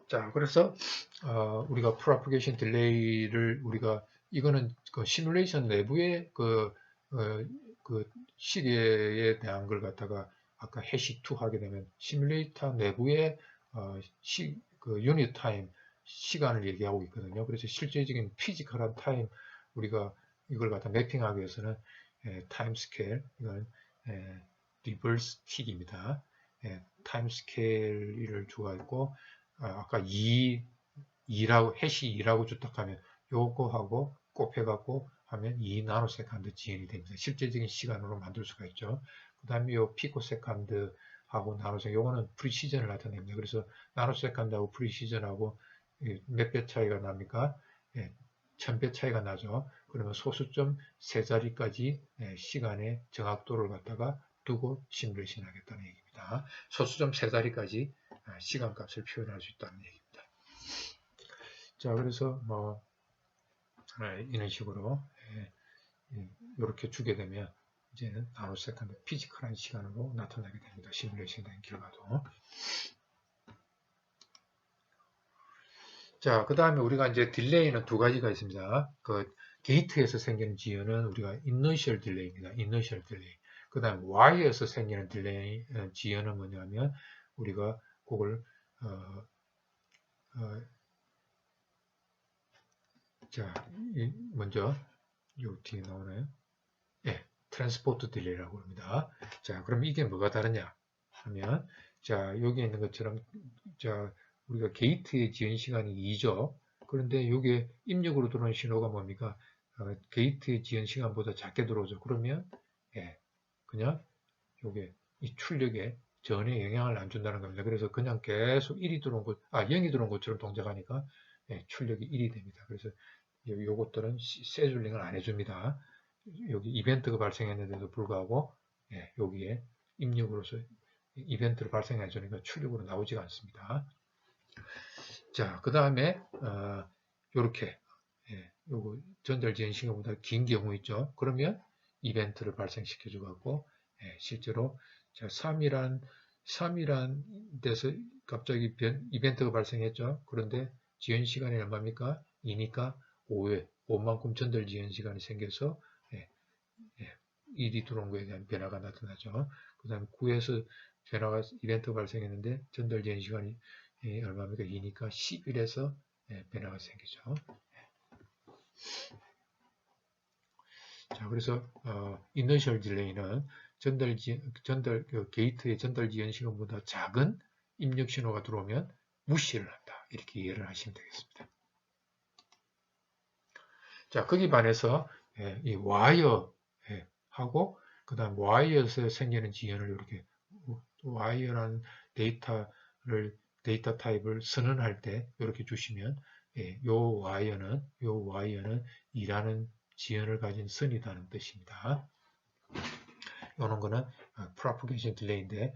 자, 그래서 우리가 propagation delay를 우리가 이거는 그 시뮬레이션 내부의 그 시계에 대한 걸 갖다가 아까 해시 2 하게 되면 시뮬레이터 내부의 그 유닛 타임 시간을 얘기하고 있거든요. 그래서 실제적인 피지컬한 타임 우리가 이걸 갖다 매핑하기 위해서는 타임 스케일 이건 리버스 틱입니다. 타임 스케일을 주어있고 아까 2라고 해시 2라고 주탁하면 요거하고 곱해갖고 하면 2 나노세컨드 지연이 됩니다. 실제적인 시간으로 만들 수가 있죠. 그 다음에 요 피코세컨드하고 나노세컨드 요거는 프리시전을 나타냅니다. 그래서 나노세컨드하고 프리시전하고 몇 배 차이가 납니까? 1000배 차이가 나죠. 그러면 소수점 세 자리까지 시간의 정확도를 갖다가 두고 시뮬레이션 하겠다는 얘기입니다. 소수점 세 자리까지 시간값을 표현할 수 있다는 얘기입니다. 자, 그래서 뭐 이런 식으로 이렇게 주게 되면 이제는 나노세컨드 피지컬한 시간으로 나타나게 됩니다. 시뮬레이션 된 결과도. 자, 그 다음에 우리가 이제 딜레이는 두 가지가 있습니다. 그 게이트에서 생기는 지연은 우리가 inertial delay입니다. inertial delay. 그 다음 Y에서 생기는 딜레이, 지연은 뭐냐면 우리가 그걸 자 먼저 요 뒤에 나오나요? 예, 트랜스포트 딜레이라고 합니다. 자, 그럼 이게 뭐가 다르냐 하면 자 여기 있는 것처럼 자 우리가 게이트의 지연 시간이 2죠. 그런데 이게 입력으로 들어오는 신호가 뭡니까? 게이트의 지연 시간보다 작게 들어오죠. 그러면 예, 그냥 요게 이 출력에 전혀 영향을 안 준다는 겁니다. 그래서 그냥 계속 1이 들어온 것, 0이 들어온 것처럼 동작하니까 예, 출력이 1이 됩니다. 그래서 요것들은 세줄링을 안 해줍니다. 여기 이벤트가 발생했는데도 불구하고 예, 여기에 입력으로서 이벤트를 발생해 주니까 출력으로 나오지가 않습니다. 자, 그 다음에 요렇게 예, 요거 전달지연 시간보다 긴 경우 있죠. 그러면 이벤트를 발생시켜 주고 예, 실제로 자, 3이란 데서 갑자기 이벤트가 발생했죠. 그런데 지연 시간이 얼마입니까? 2니까 5만큼 전달 지연 시간이 생겨서 예, 예, 1이 들어온 거에 대한 변화가 나타나죠. 그 다음에 9에서 변화가 이벤트가 발생했는데 전달 지연 시간이 얼마입니까? 2니까 11에서 예, 변화가 생기죠. 자, 그래서 이너셜 딜레이는 게이트의 전달 지연 시간보다 작은 입력 신호가 들어오면 무시를 한다. 이렇게 이해를 하시면 되겠습니다. 자, 거기 반해서 예, 이 와이어 예, 하고 그다음 와이어에서 생기는 지연을 이렇게 와이어라는 데이터 타입을 선언할 때 이렇게 주시면 예, 요 와이어는 이라는 지연을 가진 선이라는 뜻입니다. 요런 거는 propagation delay인데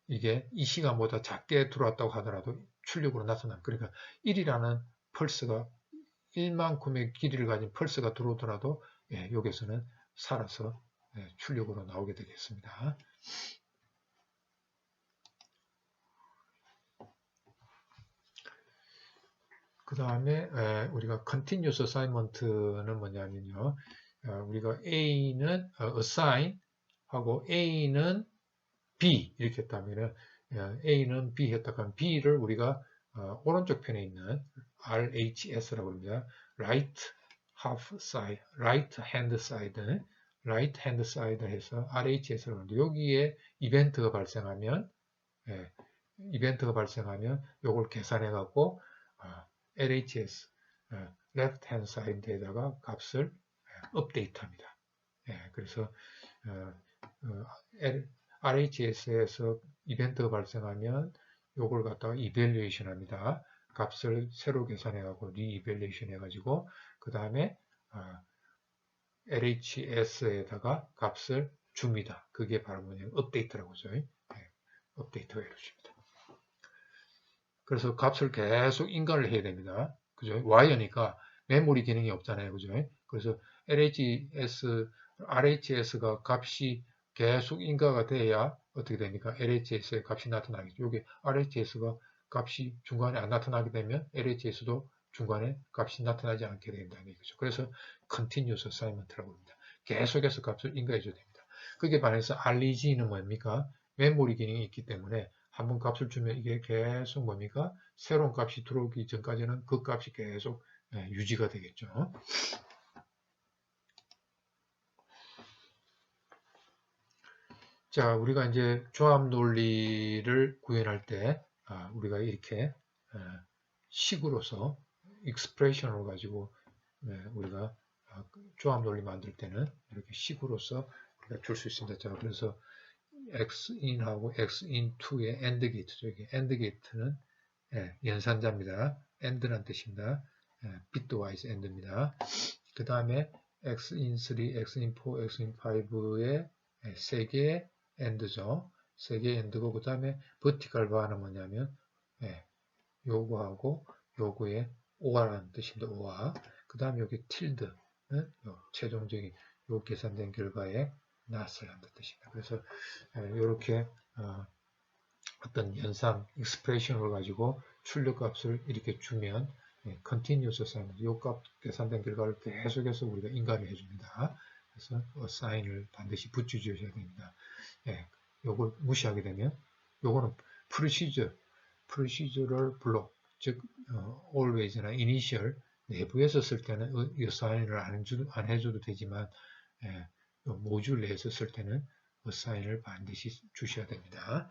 이게 이 시간보다 작게 들어왔다고 하더라도 출력으로 나타납니다. 그러니까 1이라는 펄스가 1만큼의 길이를 가진 펄스가 들어오더라도 예, 여기서는 살아서 예, 출력으로 나오게 되겠습니다. 그 다음에 우리가 continuous assignment는 뭐냐면요. 우리가 A는 assign 하고 A는 B 이렇게 했다면 A는 B 했다면 B를 우리가 오른쪽 편에 있는 RHS라고 합니다. Right half side, right hand side, right hand side 해서 RHS라고 합니다. 여기에 이벤트가 발생하면 요걸 계산해 갖고 LHS left hand side에다가 값을 업데이트합니다. 그래서 RHS에서 이벤트가 발생하면 요걸 갖다가 evaluation 합니다. 값을 새로 계산해 갖고 re-evaluation 해가지고 그 다음에 LHS에다가 값을 줍니다. 그게 바로 뭐냐면 업데이트라고 하죠. 업데이트가 이루어집니다. 그래서 값을 계속 인가를 해야 됩니다. 그죠? 와이어니까 메모리 기능이 없잖아요. 그죠? 그래서 RHS가 값이 계속 인가가 돼야 어떻게 됩니까? LHS의 값이 나타나겠죠. 여기 RHS가 값이 중간에 안 나타나게 되면 LHS도 중간에 값이 나타나지 않게 된다는 얘기죠. 그래서 continuous assignment라고 합니다. 계속해서 값을 인가해 줘야 됩니다. 그게 반해서 REG는 뭡니까? 메모리 기능이 있기 때문에 한번 값을 주면 이게 계속 뭡니까? 새로운 값이 들어오기 전까지는 그 값이 계속 유지가 되겠죠. 자, 우리가 이제 조합 논리를 구현할 때 우리가 이렇게 식으로서 익스프레션을 가지고 우리가 조합 논리 만들 때는 이렇게 식으로서 우리가 줄 수 있습니다. 자, 그래서 xin하고 xin2의 AND 게이트죠. 이게 AND 게이트는 연산자입니다. AND란 뜻입니다. bitwise AND입니다. 그 다음에 xin3, xin4, xin5의 3개의 AND죠. 3개의 AND고 그 다음에 vertical bar는 뭐냐면 요거하고 요거의 OR라는 뜻입니다. OR. 그 다음에 여기 tilde는 최종적인 요 계산된 결과에 not을 한다는 뜻입니다. 그래서 이렇게 어떤 연산, 익스프레션을 가지고 출력값을 이렇게 주면 continuous assignment, 요 값 계산된 결과를 계속해서 우리가 인가를 해줍니다. 그래서 assign을 반드시 붙여주셔야 됩니다. 요걸 무시하게 되면 요거는 procedural block, 즉 always나 initial 내부에서 쓸 때는 assign을 안 해줘도 되지만 모듈 내에서 쓸 때는 assign을 반드시 주셔야 됩니다.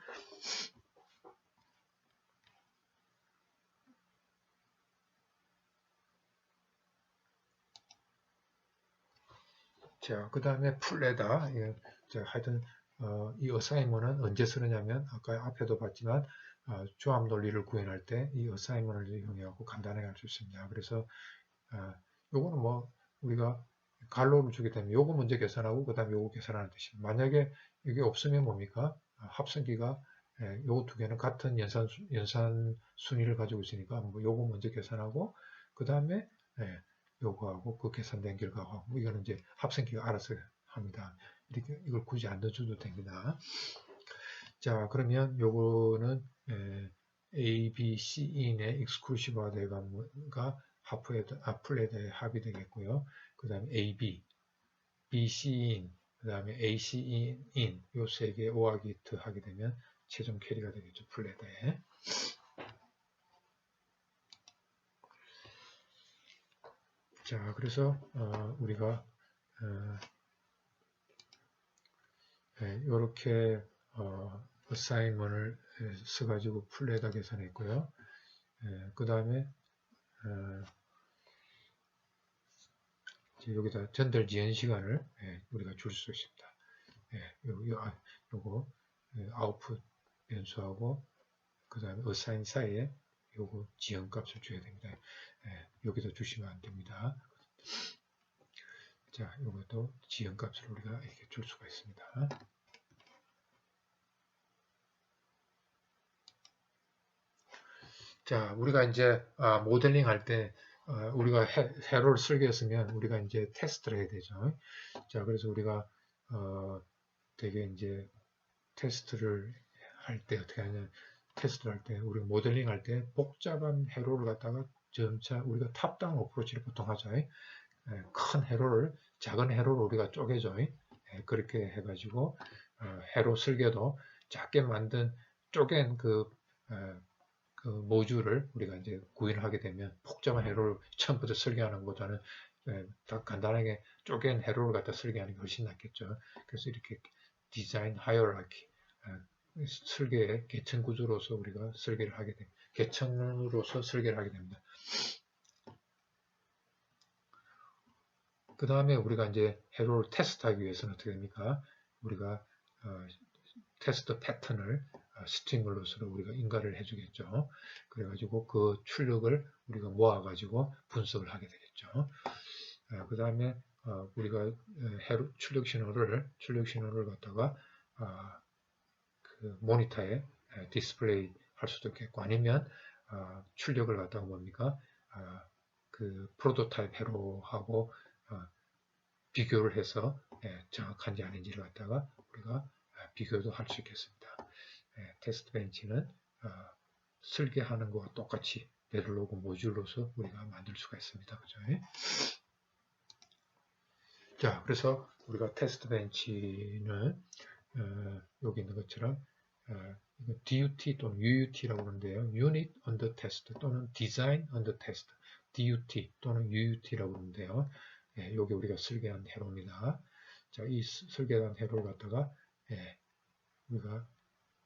자, 그 다음에 풀레다. 하여튼 이 어사이먼은 언제 쓰느냐면 아까 앞에도 봤지만 조합 논리를 구현할 때 이 어사이먼을 이용해서 간단하게 할 수 있습니다. 그래서 요거는 뭐 우리가 갈로를 주게 되면 요거 먼저 계산하고 그 다음에 요거 계산하는 뜻입니다. 만약에 이게 없으면 뭡니까? 합성기가 요거 두 개는 같은 연산 순위를 가지고 있으니까 뭐 요거 먼저 계산하고 그 다음에 요거하고 그 계산된 결과하고 이거는 이제 합성기가 알아서 합니다. 이렇게 이걸 굳이 안 넣어줘도 됩니다. 자, 그러면 요거는 A, B, C, E의 익스클루시브화 대가가 풀레다의 합이 되겠고요. 그 다음에 A, B, B, C, in, 그 다음에 A, C, in 요 세 개 5하기 하게 되면 최종 캐리가 되겠죠. 풀레다에. 자, 그래서 우리가 이렇게 어사인먼을 써가지고 풀레다 계산했고요. 그 다음에 여기다 전달 지연 시간을 우리가 줄 수 있습니다. 요거 아웃풋 변수하고 그 다음에 어사인 사이에 요거 지연 값을 줘야 됩니다. 여기다 주시면 안 됩니다. 자, 요것도 지연 값을 우리가 이렇게 줄 수가 있습니다. 자, 우리가 이제 모델링 할 때 우리가 회로를 설계했으면 우리가 이제 테스트를 해야 되죠. 자, 그래서 우리가 되게 이제 테스트를 할 때 어떻게 하냐, 테스트를 할 때 우리 모델링 할 때 복잡한 회로를 갖다가 점차 우리가 탑다운 어프로치를 보통 하죠. 큰 회로를 작은 회로를 우리가 쪼개죠. 그렇게 해가지고 회로 설계도 작게 만든 쪼갠 그 모듈을 우리가 이제 구현을 하게 되면 복잡한 회로를 처음부터 설계하는 것보다는 더 간단하게 쪼갠 회로를 갖다 설계하는 게 훨씬 낫겠죠. 그래서 이렇게 디자인 하이어라키, 설계의 계층 구조로서 우리가 설계를 하게 됩니다. 계층으로서 설계를 하게 됩니다. 그 다음에 우리가 이제 회로를 테스트하기 위해서는 어떻게 됩니까? 우리가 테스트 패턴을 스팅글로스로 우리가 인가를 해주겠죠. 그래가지고 그 출력을 우리가 모아가지고 분석을 하게 되겠죠. 그 다음에 우리가 출력 신호를 갖다가 그 모니터에 디스플레이 할 수도 있겠고 아니면 출력을 갖다가 뭡니까? 그 프로토타입 회로하고 비교를 해서 정확한지 아닌지를 갖다가 우리가 비교도 할 수 있겠습니다. 테스트 벤치는 설계하는 것과 똑같이 베를로그 모듈로서 우리가 만들 수가 있습니다. 그죠? 자, 그래서 우리가 테스트 벤치는 여기 있는 것처럼 DUT 또는 UUT라고 하는데요. Unit Under Test 또는 Design Under Test, DUT 또는 UUT라고 하는데요. 여기 우리가 설계한 회로입니다. 자, 이 설계한 회로를 갖다가 우리가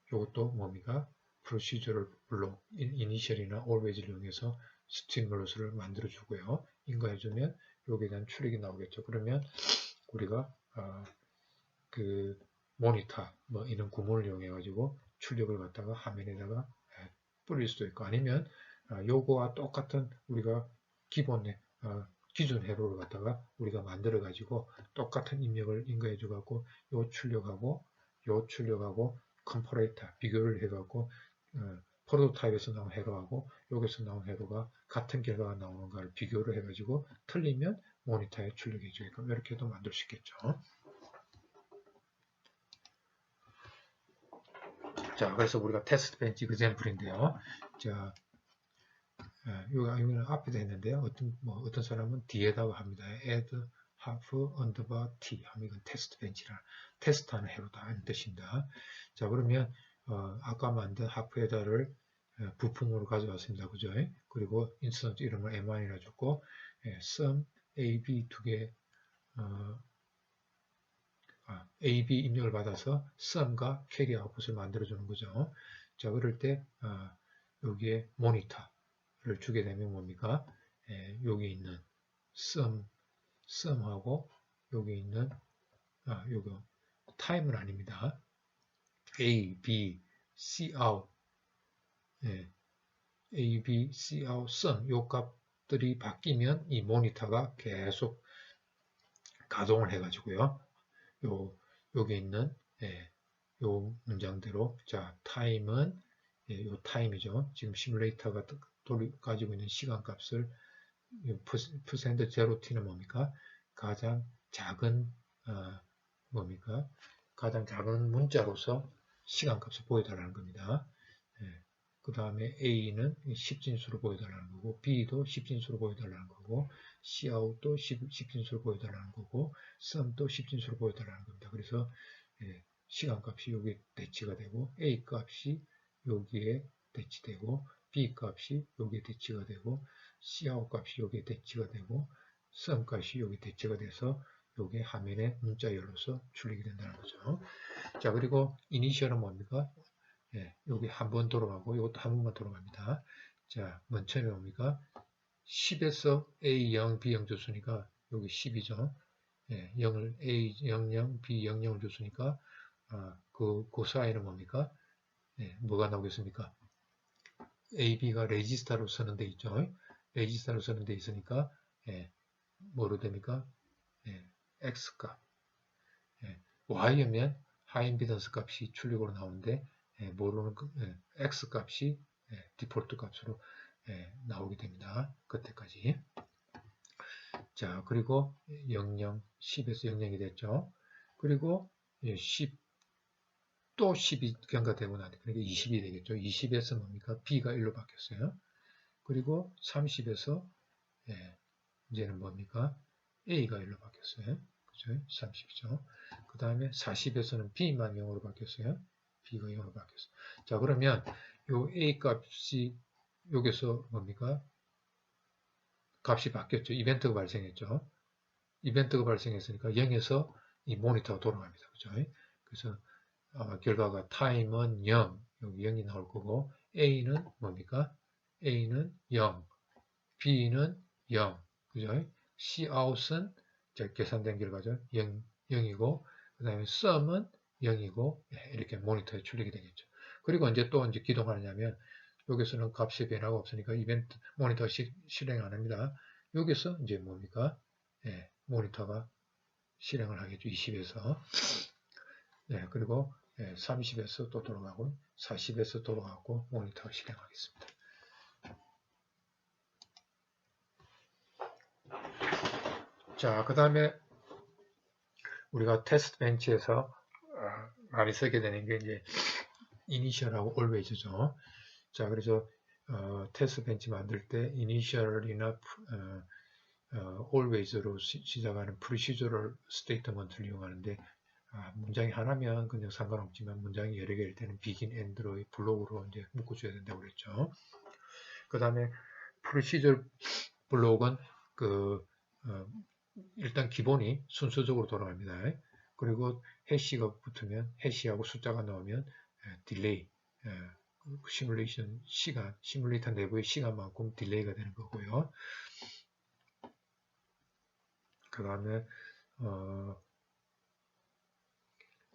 이것도 뭡니까? Procedural Block, Initial이나 Always를 이용해서 스티뮬러스를 만들어주고요. 인가해주면 여기에 대한 출력이 나오겠죠. 그러면 우리가 그 모니터 뭐 이런 구문을 이용해 가지고 출력을 갖다가 화면에다가 뿌릴 수도 있고 아니면 요거와 똑같은 우리가 기본의 기준 회로를 갖다가 우리가 만들어 가지고 똑같은 입력을 인가해 줘 갖고 요 출력하고 컴퍼레이터 비교를 해 갖고 프로토타입에서 나온 회로하고 여기서 나온 회로가 같은 결과가 나오는가를 비교를 해 가지고 틀리면 모니터에 출력해 주게끔 이렇게도 만들 수 있겠죠. 자, 그래서 우리가 테스트 벤치 example인데요. 자, 이거는 앞에도 했는데요. 어떤 사람은 뒤에다가 합니다. add half underbar t 하면 이건 테스트 벤치라 테스트하는 해로다 하는 뜻입니다. 자, 그러면 아까 만든 하프 헤더를 부품으로 가져왔습니다. 그죠? 그리고 인스턴트 이름을 m1이라 줬고 sum ab 두 개 ab 입력을 받아서 sum과 carry output을 만들어 주는 거죠. 자, 그럴 때 여기에 모니터를 주게 되면 뭡니까? 여기 있는 sum하고 여기 있는 요거 타임은 아닙니다. A, B, C out A, B, C out, sum 요 값들이 바뀌면 이 모니터가 계속 가동을 해가지고요. 여기 있는 요 문장대로 자 타임은 요 타임이죠. 지금 시뮬레이터가 가지고 있는 시간 값을 퍼센트 제로 t는 뭡니까? 가장 작은 뭡니까? 가장 작은 문자로서 시간 값을 보여달라는 겁니다. 그 다음에 A는 10진수로 보여달라는 거고, B도 10진수로 보여달라는 거고, Cout도 10진수로 보여달라는 거고, Sum도 10진수로 보여달라는 겁니다. 그래서 시간 값이 여기에 대치가 되고, A 값이 여기에 대치되고, B 값이 여기에 대치가 되고, Cout 값이 여기에 대치가 되고, Sum 값이 여기에 대치가 돼서 여기에 화면에 문자열로서 출력이 된다는 거죠. 자, 그리고 이니셜은 뭡니까? 여기 한 번 돌아가고 이것도 한 번만 돌아갑니다. 자, 맨 처음에 뭡니까? 10에서 A0, B0 줬으니까 여기 10이죠. 0을 A00, B00을 줬으니까 그 사이는 뭡니까? 뭐가 나오겠습니까? AB가 레지스타로 쓰는 데 있죠. 레지스타로 쓰는 데 있으니까 뭐로 됩니까? X값. Y면 하이임피던스 값이 출력으로 나오는데 모르는 X 값이 디폴트 값으로 나오게 됩니다. 그때까지. 자, 그리고 00, 10에서 00이 됐죠. 그리고 10, 또 10이 경과되고 나니까 그러니까 20이 되겠죠. 20에서 뭡니까? B가 1로 바뀌었어요. 그리고 30에서 이제는 뭡니까? A가 1로 바뀌었어요. 그죠? 30이죠. 그 다음에 40에서는 B만 0으로 바뀌었어요. B가 0으로 바뀌었어요. 자, 그러면 요 A 값이 여기서 뭡니까? 값이 바뀌었죠. 이벤트가 발생했죠. 이벤트가 발생했으니까 0에서 이 모니터가 돌아갑니다. 그죠? 그래서 결과가 타임은 0, 여기 0이 나올 거고 A는 뭡니까? A는 0, B는 0, 그죠? Cout은 계산된 결과죠. 0이고 그 다음에 sum은 0이고 이렇게 모니터에 출력이 되겠죠. 그리고 언제 또 이제 기동하느냐면 여기서는 값의 변화가 없으니까 이벤트 모니터 실행 안 합니다. 여기서 이제 뭡니까? 모니터가 실행을 하겠죠. 20에서 그리고 30에서 또 돌아가고 40에서 돌아가고 모니터가 실행하겠습니다. 자, 그 다음에 우리가 테스트 벤치에서 많이 쓰게 되는 게 이제 이니셜하고 always죠. 자, 그래서 테스트 벤치 만들 때 이니셜이나 always로 시작하는 procedural statement를 이용하는데 문장이 하나면 그냥 상관없지만 문장이 여러 개일 때는 begin, end로 블록으로 이제 묶어줘야 된다고 그랬죠. 그 다음에 procedural 블록은 일단 기본이 순서적으로 돌아갑니다. 그리고 해시가 붙으면 해시하고 숫자가 나오면 딜레이, 시뮬레이션 시간, 시뮬레이터 내부의 시간만큼 딜레이가 되는 거고요. 그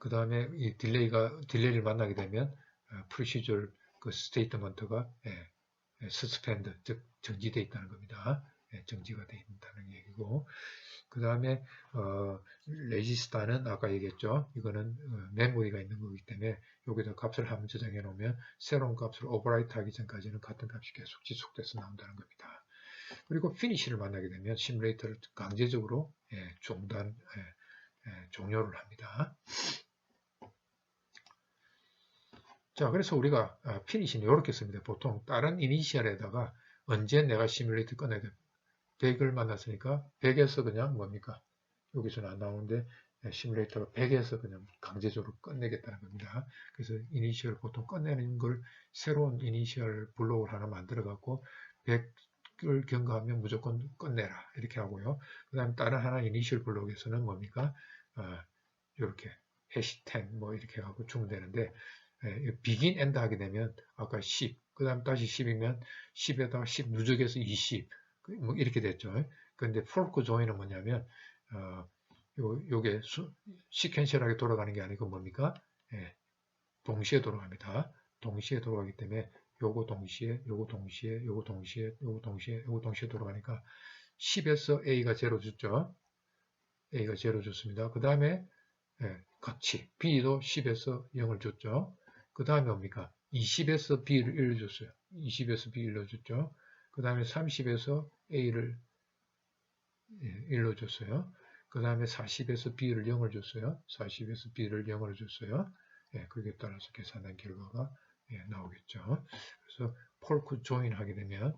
다음에 이 딜레이를 만나게 되면 프로시저럴 그 스테이트먼트가 suspend, 즉 정지되어 있다는 겁니다. 정지가 되어 있다는 얘기고, 그 다음에 레지스타는 아까 얘기했죠. 이거는 메모리가 있는 거기 때문에 여기다 값을 한번 저장해 놓으면 새로운 값을 오버라이트 하기 전까지는 같은 값이 계속 지속돼서 나온다는 겁니다. 그리고 피니시를 만나게 되면 시뮬레이터를 강제적으로 종료를 합니다. 자, 그래서 우리가 피니시는 이렇게 씁니다. 보통 다른 이니셜에다가 언제 내가 시뮬레이트 꺼내야 돼? 100을 만났으니까 100에서 그냥 뭡니까? 여기서는 안 나오는데 시뮬레이터가 100에서 그냥 강제적으로 끝내겠다는 겁니다. 그래서 이니셜 보통 끝내는 걸 새로운 이니셜 블록을 하나 만들어 갖고 100을 경과하면 무조건 끝내라 이렇게 하고요. 그 다음에 다른 하나 이니셜 블록에서는 뭡니까? 이렇게 해시 10 뭐 이렇게 하고 주면 되는데 begin end 하게 되면 아까 10, 그 다음 다시 10이면 10에다가 10 누적해서 20, 뭐 이렇게 됐죠. 그런데 fork join은 뭐냐면 요게 시퀀셜하게 돌아가는 게 아니고 뭡니까? 동시에 돌아갑니다. 동시에 돌아가기 때문에 요거 동시에, 요거 동시에, 요거 동시에, 요거 동시에, 요거 동시에 돌아가니까 10에서 A가 0 줬죠. A가 0 줬습니다. 그 다음에 같이 B도 10에서 0을 줬죠. 그 다음에 뭡니까? 20에서 B를 1을 줬어요. 20에서 B 1로 줬죠. 그 다음에 30에서 A를 1로 줬어요. 그 다음에 40에서 B를 0을 줬어요. 40에서 B를 0을 줬어요. 그에 따라서 계산한 결과가 나오겠죠. 그래서 폴크 조인 하게 되면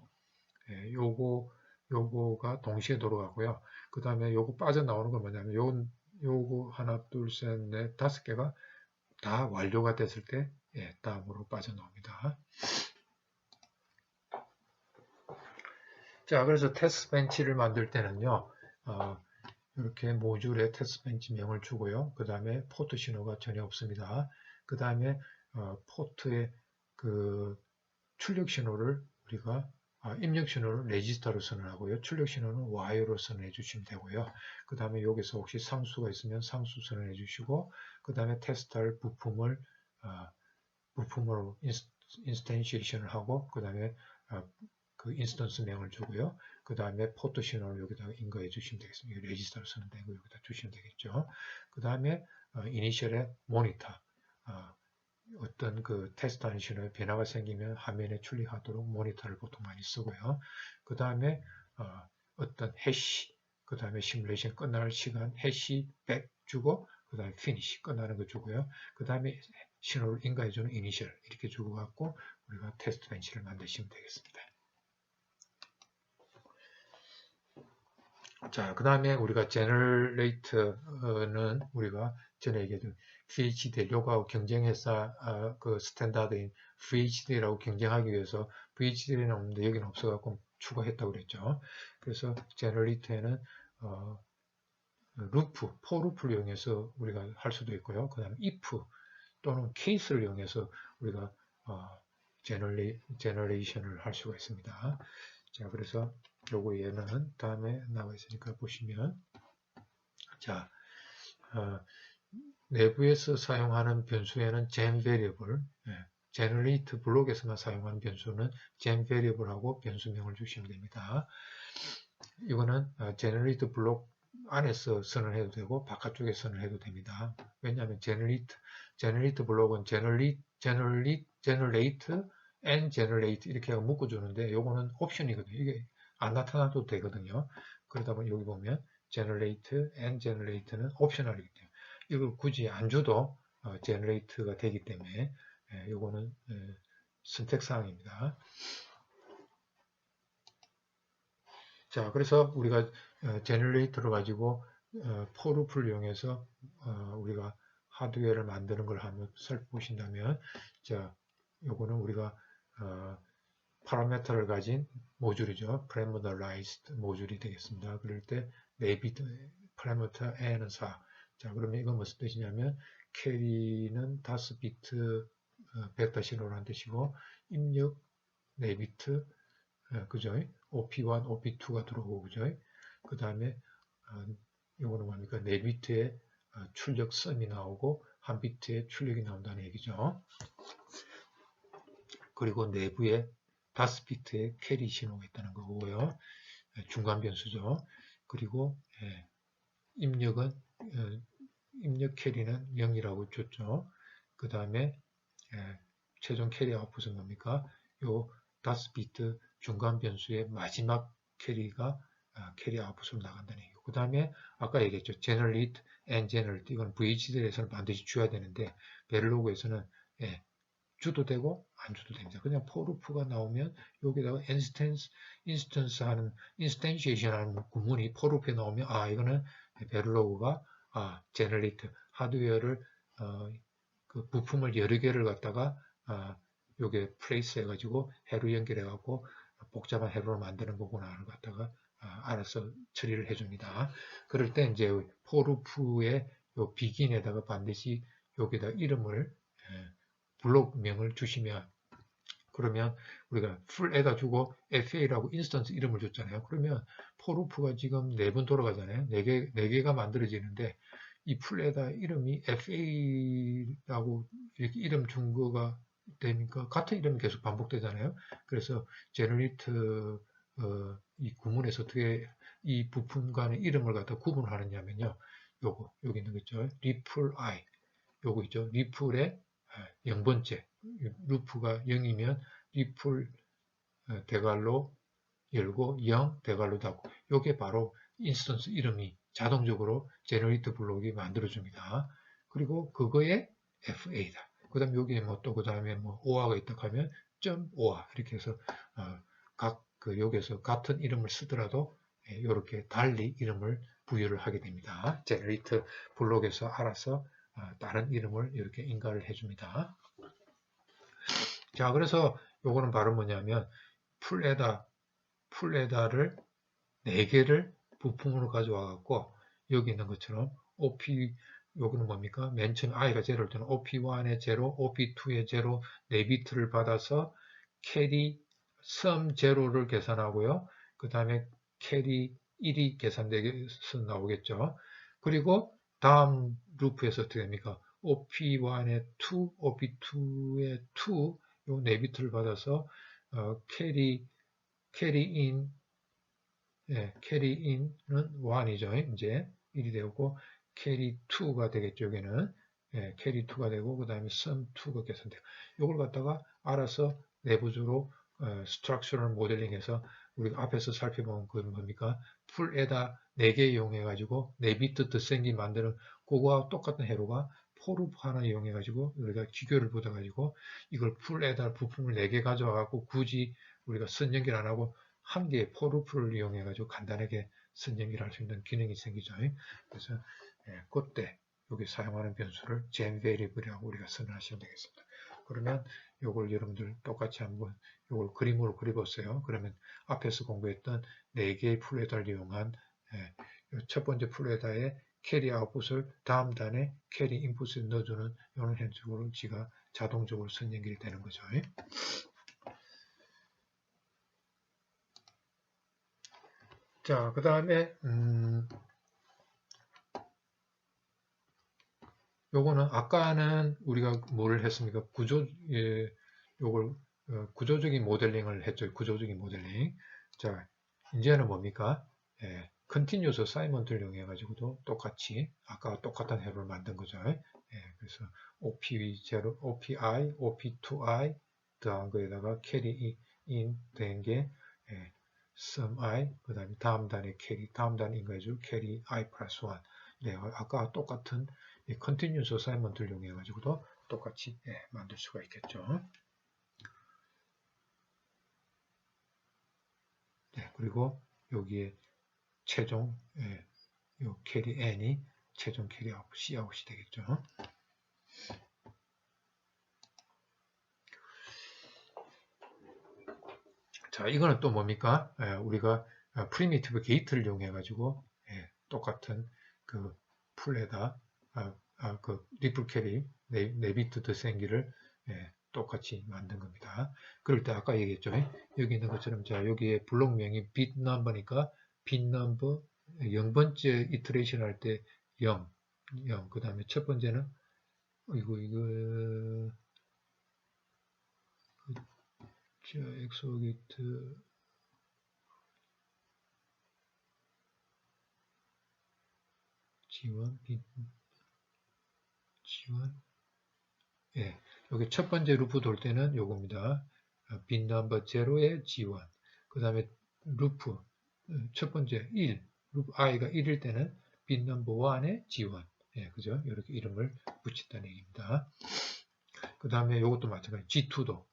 요거가 동시에 돌아가고요. 그 다음에 요거 빠져나오는 건 뭐냐면 요거 하나 둘셋넷 다섯 개가 다 완료가 됐을 때 다음으로 빠져나옵니다. 자, 그래서 테스트 벤치를 만들 때는요. 이렇게 모듈에 테스트 벤치 명을 주고요. 그 다음에 포트 신호가 전혀 없습니다. 그 다음에 포트의 그 출력 신호를 우리가 입력 신호를 레지스터로 선언하고요. 출력 신호는 Y로 선언해 주시면 되고요. 그 다음에 여기서 혹시 상수가 있으면 상수 선언해 주시고 그 다음에 테스트할 부품으로 인스텐시에이션을 하고 그 다음에 그 인스턴스 명을 주고요. 그 다음에 포트 신호를 여기다가 인거해 주시면 되겠습니다. 레지스터로 선언된 거 여기다 주시면 되겠죠. 그 다음에 이니셜의 모니터 어떤 그 테스트하는 신호에 변화가 생기면 화면에 출력하도록 모니터를 보통 많이 쓰고요. 그 다음에 어떤 해시, 그 다음에 시뮬레이션 끝날 시간 해시 100 주고 그 다음에 피니시 끝나는 거 주고요. 그 다음에 신호를 인가해주는 이니셜 이렇게 주고 갖고 우리가 테스트 벤치를 만드시면 되겠습니다. 자, 그 다음에 우리가 제너레이트는 우리가 전에 얘기했던 VHD 요거하고 경쟁해서 그 스탠다드인 VHD라고 경쟁하기 위해서 VHD는 없는데 여기는 없어갖고 추가했다고 그랬죠. 그래서 제너레이트에는 루프, 포루프를 이용해서 우리가 할 수도 있고요. 그 다음에 if 또는 case를 이용해서 우리가 제너레이션을 할 수가 있습니다. 자, 그래서 요거 얘는 다음에 나와 있으니까 보시면 자 내부에서 사용하는 변수에는 gen variable, generate 블록에서만 사용하는 변수는 gen variable하고 변수명을 주시면 됩니다. 이거는 generate 블록 안에서 선언해도 되고 바깥쪽에 선언해도 됩니다. 왜냐하면 generate 블록은 generate and generate 이렇게 묶어주는데 요거는 옵션이거든요. 이게 안 나타나도 되거든요. 그러다 보니 여기 보면 generate and generate는 옵셔널이기 때문에 이걸 굳이 안 줘도 generate가 되기 때문에 요거는 선택 사항입니다. 자, 그래서 우리가 제너레이터를 가지고 포루프를 이용해서 우리가 하드웨어를 만드는 걸 한번 살펴보신다면, 자, 요거는 우리가 파라미터를 가진 모듈이죠. parameterized 모듈이 되겠습니다. 그럴 때 내비트 파라미터 n은 4. 자, 그러면 이건 무슨 뜻이냐면 캐리는 5비트 벡터 신호라는 뜻이고 입력 4비트 그죠? OP1, OP2가 들어오고 그죠? 그 다음에 이거는 뭡니까? 4비트의 출력 썸이 나오고 1비트의 출력이 나온다는 얘기죠. 그리고 내부에 5비트의 캐리 신호가 있다는 거고요. 중간 변수죠. 그리고 입력은 입력 캐리는 0이라고 줬죠. 그 다음에 최종 캐리 아웃풋은 뭡니까? 요 5비트 중간 변수의 마지막 캐리가 캐리 아웃풋으로 나간다는 얘기고 그 다음에 아까 얘기했죠. generate and generate 이건 VHD에서는 반드시 줘야 되는데 베를로그에서는 주도 되고 안 주도 됩니다. 그냥 forloop가 나오면 여기다가 instantiation 하는 구문이 forloop에 나오면 이거는 베를로그가 generate 하드웨어를 그 부품을 여러 개를 갖다가 요게 플레이스 해가지고 해로 연결해갖고 복잡한 해로를 만드는 거구나를 갖다가 알아서 처리를 해줍니다. 그럴 때 이제 forloop의 요 begin에다가 반드시 여기다 이름을 블록명을 주시면 그러면 우리가 풀에다 주고 FA라고 인스턴스 이름을 줬잖아요. 그러면 forloop가 지금 4번 돌아가잖아요. 4개가 만들어지는데 이 풀에다 이름이 FA라고 이렇게 이름 준 거가 되니까 같은 이름이 계속 반복되잖아요. 그래서 generate 이 구문에서 어떻게 이 부품 간의 이름을 갖다 구분하느냐면요. 요거 여기 있는 거 있죠. 리플 I 요거 있죠. 리플의 0번째 루프가 0이면 리플 대괄호 열고 0 대괄호 닫고 요게 바로 인스턴스 이름이 자동적으로 제너레이트 블록이 만들어줍니다. 그리고 그거에 FA다. 그 다음에 여기에 그 다음에 OR가 있다 하면 .OR 이렇게 해서 각 여기에서 같은 이름을 쓰더라도 이렇게 달리 이름을 부여를 하게 됩니다. 제너레이트 블록에서 알아서 다른 이름을 이렇게 인가를 해줍니다. 자, 그래서 요거는 바로 뭐냐면 풀에다를 4개를 부품으로 가져와 갖고 여기 있는 것처럼 OP 요거는 뭡니까? 맨 처음 i가 0일 때는 OP1에 0, OP2에 0, 4비트를 받아서 캐리 sum 0를 계산하고요. 그 다음에 캐리 1이 계산되서 나오겠죠. 그리고 다음 루프에서 어떻게 됩니까? OP1에 2, OP2에 2, 요 4비트를 받아서 캐리 in 캐리 in은 1이죠. 이제 1이 되고 캐리 2가 되겠죠. 여기는 캐리 2가 되고 그 다음에 sum 2가 계산돼요. 이걸 갖다가 알아서 내부적으로 스트럭처럴 모델링해서 우리가 앞에서 살펴본 그 뭡니까? 풀에다 4개 이용해 가지고 4비트 더생기 만드는 그거와 똑같은 회로가 포루프 하나 이용해 가지고 우리가 기교를 보다 가지고 이걸 풀에다 부품을 4개 가져와 갖고 굳이 우리가 선 연결 안 하고 한 개의 포루프를 이용해 가지고 간단하게 선 연결할 수 있는 기능이 생기죠. 그래서 그때 여기 사용하는 변수를 gen variable이라고 우리가 선언하시면 되겠습니다. 그러면 요걸 여러분들 똑같이 한번 요걸 그림으로 그려보세요. 그러면 앞에서 공부했던 4개의 풀에다를 이용한 첫 번째 풀에다의 캐리 아웃풋을 다음 단에 캐리 인풋에 넣어주는 이런 형식으로 지가 자동적으로 선 연결이 되는 거죠. 자, 그 다음에 요거는 아까는 우리가 뭐를 했습니까? 요걸 구조적인 모델링을 했죠. 구조적인 모델링. 자, 이제는 뭡니까? 컨티뉴어스 어사이먼트를 이용해 가지고도 똑같이 아까 똑같은 회로를 만든 거죠. 그래서 OP0, OPI, OP2I 더한 거에다가 캐리 in 된 게 sum I, 그 다음에 다음 단에 캐리, 다음 단에 인가해줄 캐리 I 플러스 1. 아까 똑같은 컨티뉴어스 어사이먼트를 이용해 가지고도 똑같이 만들 수가 있겠죠. 그리고 여기에 최종 요 캐리 n이 최종 캐리 아웃 C 아웃이 되겠죠. 자, 이거는 또 뭡니까? 우리가 프리미티브 게이트를 이용해 가지고 똑같은 그 풀에다 그 리플 캐리 4비트 더생기를 똑같이 만든 겁니다. 그럴 때 아까 얘기했죠. 여기 있는 것처럼 자 여기에 블록명이 bit number니까 bit number 0번째 이터레이션 할 때 0, 그 다음에 첫 번째는 이거 자 엑소 게이트 G1 bit G1 여기 첫 번째 루프 돌 때는 요겁니다. 빈 넘버 0에 G1. 그 다음에 루프 첫 번째 1. 루프 i가 1일 때는 빈 넘버 1에 G1. 그죠? 이렇게 이름을 붙인다는 얘기입니다. 그 다음에 이것도 마찬가지. G2도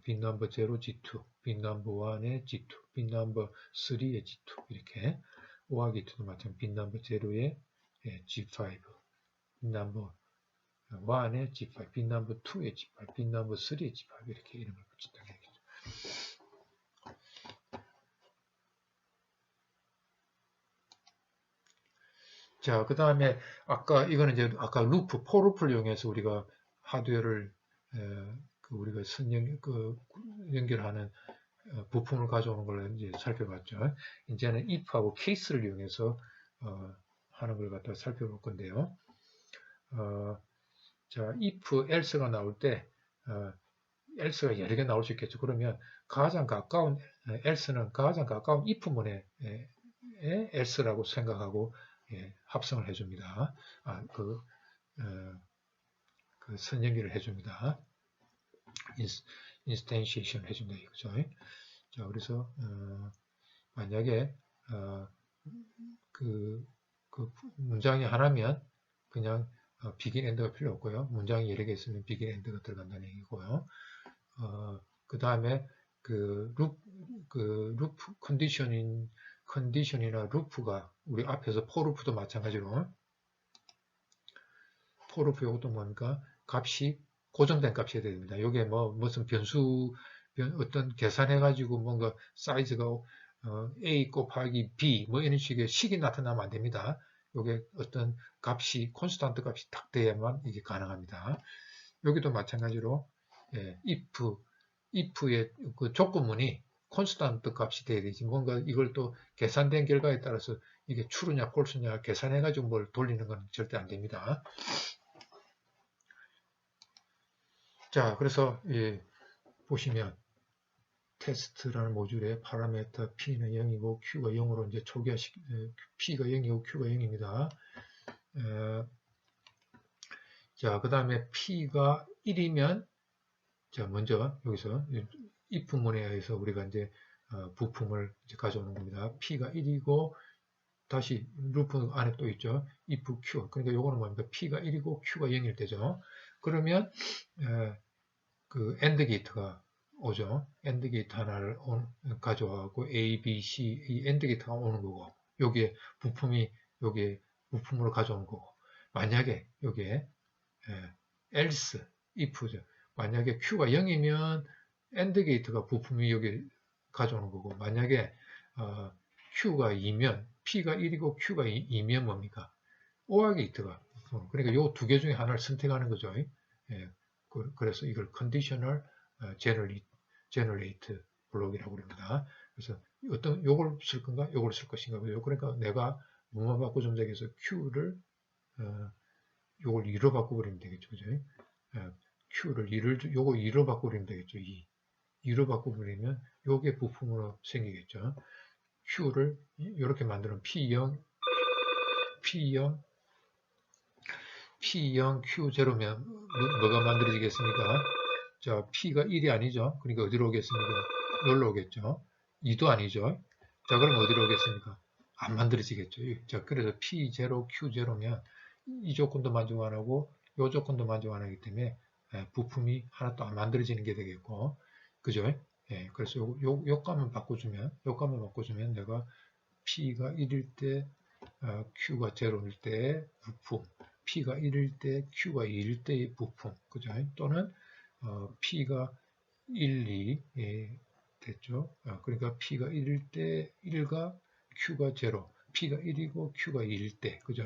빈 넘버 0 G2, 빈 넘버 1에 G2, 빈 넘버 3에 G2 이렇게 오하기 2도 마찬가지. 빈 넘버 0에 G5, 빈 넘버 1에 G5, 빈 넘버 2에 G5, 빈 넘버 3에 G5 이렇게 이름을 붙인다는 얘기죠. 자, 그 다음에 아까 이거는 이제 아까 루프, 포루프를 이용해서 우리가 하드웨어를 우리가 연결하는 부품을 가져오는 걸 이제 살펴봤죠. 이제는 if하고 case를 이용해서 하는 걸 갖다 살펴볼 건데요. 자, if, else가 나올 때 else가 여러 개 나올 수 있겠죠. 그러면 가장 가까운 else는 가장 가까운 if문에 else라고 생각하고 합성을 해줍니다. 그 선연결을 해줍니다. 인스텐시에이션 해준다 이거죠. 자, 그래서 만약에 그 문장이 하나면 그냥 begin end가 필요 없고요. 문장이 여러 개 있으면 begin end가 들어간다는 얘기고요. 그 다음에 루프 컨디션이나 루프가 우리 앞에서 포루프도 마찬가지로 포루프 이것도 뭡니까? 값이 고정된 값이 돼야 됩니다. 이게 무슨 어떤 계산해가지고 뭔가 사이즈가 A 곱하기 B 이런 식의 식이 나타나면 안 됩니다. 이게 어떤 값이 콘스탄트 값이 딱 돼야만 이게 가능합니다. 여기도 마찬가지로 if의 그 조건문이 콘스탄트 값이 돼야 되지 뭔가 이걸 또 계산된 결과에 따라서 이게 true냐 false냐 계산해가지고 뭘 돌리는 건 절대 안 됩니다. 자, 그래서 보시면 테스트라는 모듈에 파라미터 P는 0이고 Q가 0으로 이제 P가 0이고 Q가 0입니다. 자, 그 다음에 P가 1이면 자, 먼저 여기서 if문에 의해서 우리가 이제 부품을 이제 가져오는 겁니다. P가 1이고 다시 루프 안에 또 있죠. if Q. 그러니까 요거는 뭡니까? P가 1이고 Q가 0일 때죠. 그러면 그 AND 게이트가 오죠. AND 게이트 하나를 가져와고 A, B, C 이 AND 게이트가 오는 거고 여기에 부품으로 가져오는 거고 만약에 여기에 else, if죠. 만약에 Q가 0이면 AND 게이트가 부품이 여기 가져오는 거고 만약에 Q가 2면 P가 1이고 Q가 2면 뭡니까? OR 게이트가 그러니까 요 두 개 중에 하나를 선택하는 거죠. 그래서 이걸 conditional generate 블록이라고 합니다. 그래서 요걸 쓸 건가? 요걸 쓸 것인가? 그러니까 내가 뭐만 바꾸면 되겠어? Q를 요걸 2로 바꿔버리면 되겠죠. 그죠? Q를 요거 2로 바꿔버리면 되겠죠. 2로 바꿔버리면 요게 부품으로 생기겠죠. Q를 이렇게 만드는 P0 Q0면 뭐가 만들어지겠습니까? 자, P가 1이 아니죠. 그러니까 어디로 오겠습니까? 여기로 오겠죠. 2도 아니죠. 자, 그럼 어디로 오겠습니까? 안 만들어지겠죠. 자, 그래서 P0, Q0면 이 조건도 만족 안 하고 이 조건도 만족 안 하기 때문에 부품이 하나도 안 만들어지는 게 되겠고 그죠? 그래서 요 값만 바꿔주면 내가 P가 1일 때 Q가 0일 때 부품 P가 1일 때 Q가 2일 때의 부품 그죠? 또는 P가 1, 2 됐죠? 그러니까 P가 1일 때 1과 Q가 0 P가 1이고 Q가 2일 때 그죠?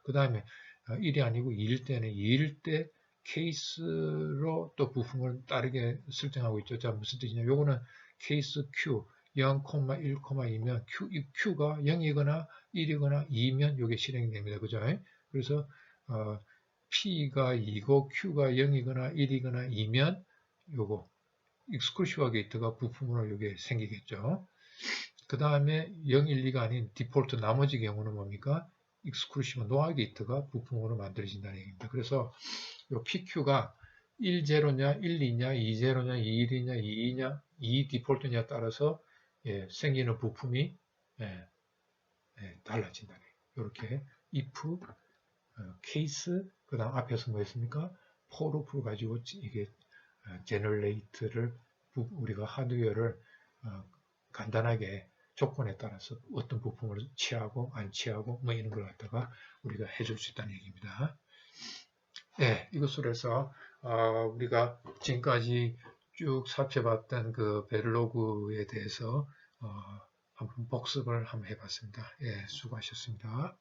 그 다음에 1이 아니고 2일 때는 2일 때 케이스로 또 부품을 다르게 설정하고 있죠. 자, 무슨 뜻이냐? 요거는 케이스 Q 0, 1, 2면 Q가 0이거나 1이거나 2면 이게 실행이 됩니다. 그죠? 그래서 P가 2고 Q가 0이거나 1이거나 2면 요거 익스클루시브 게이트가 부품으로 이게 생기겠죠. 그 다음에 0, 1, 2가 아닌 디폴트 나머지 경우는 뭡니까? 익스클루시브 노아 게이트가 부품으로 만들어진다는 얘기입니다. 그래서 요 PQ가 1, 0냐, 1, 2냐, 2, 0냐, 2, 1이냐, 2, 2냐, 2 디폴트냐에 따라서 생기는 부품이 달라진다는 얘기예요. 이렇게 if, case, 그 다음 앞에서 뭐 했습니까? 포루프를 가지고 이게 제너레이트를 우리가 하드웨어를 간단하게 조건에 따라서 어떤 부품을 취하고 안 취하고 뭐 이런 걸 갖다가 우리가 해줄 수 있다는 얘기입니다. 네, 이것으로 해서 우리가 지금까지 쭉 살펴봤던 그 베를로그에 대해서 한번 복습을 한번 해봤습니다. 예, 수고하셨습니다.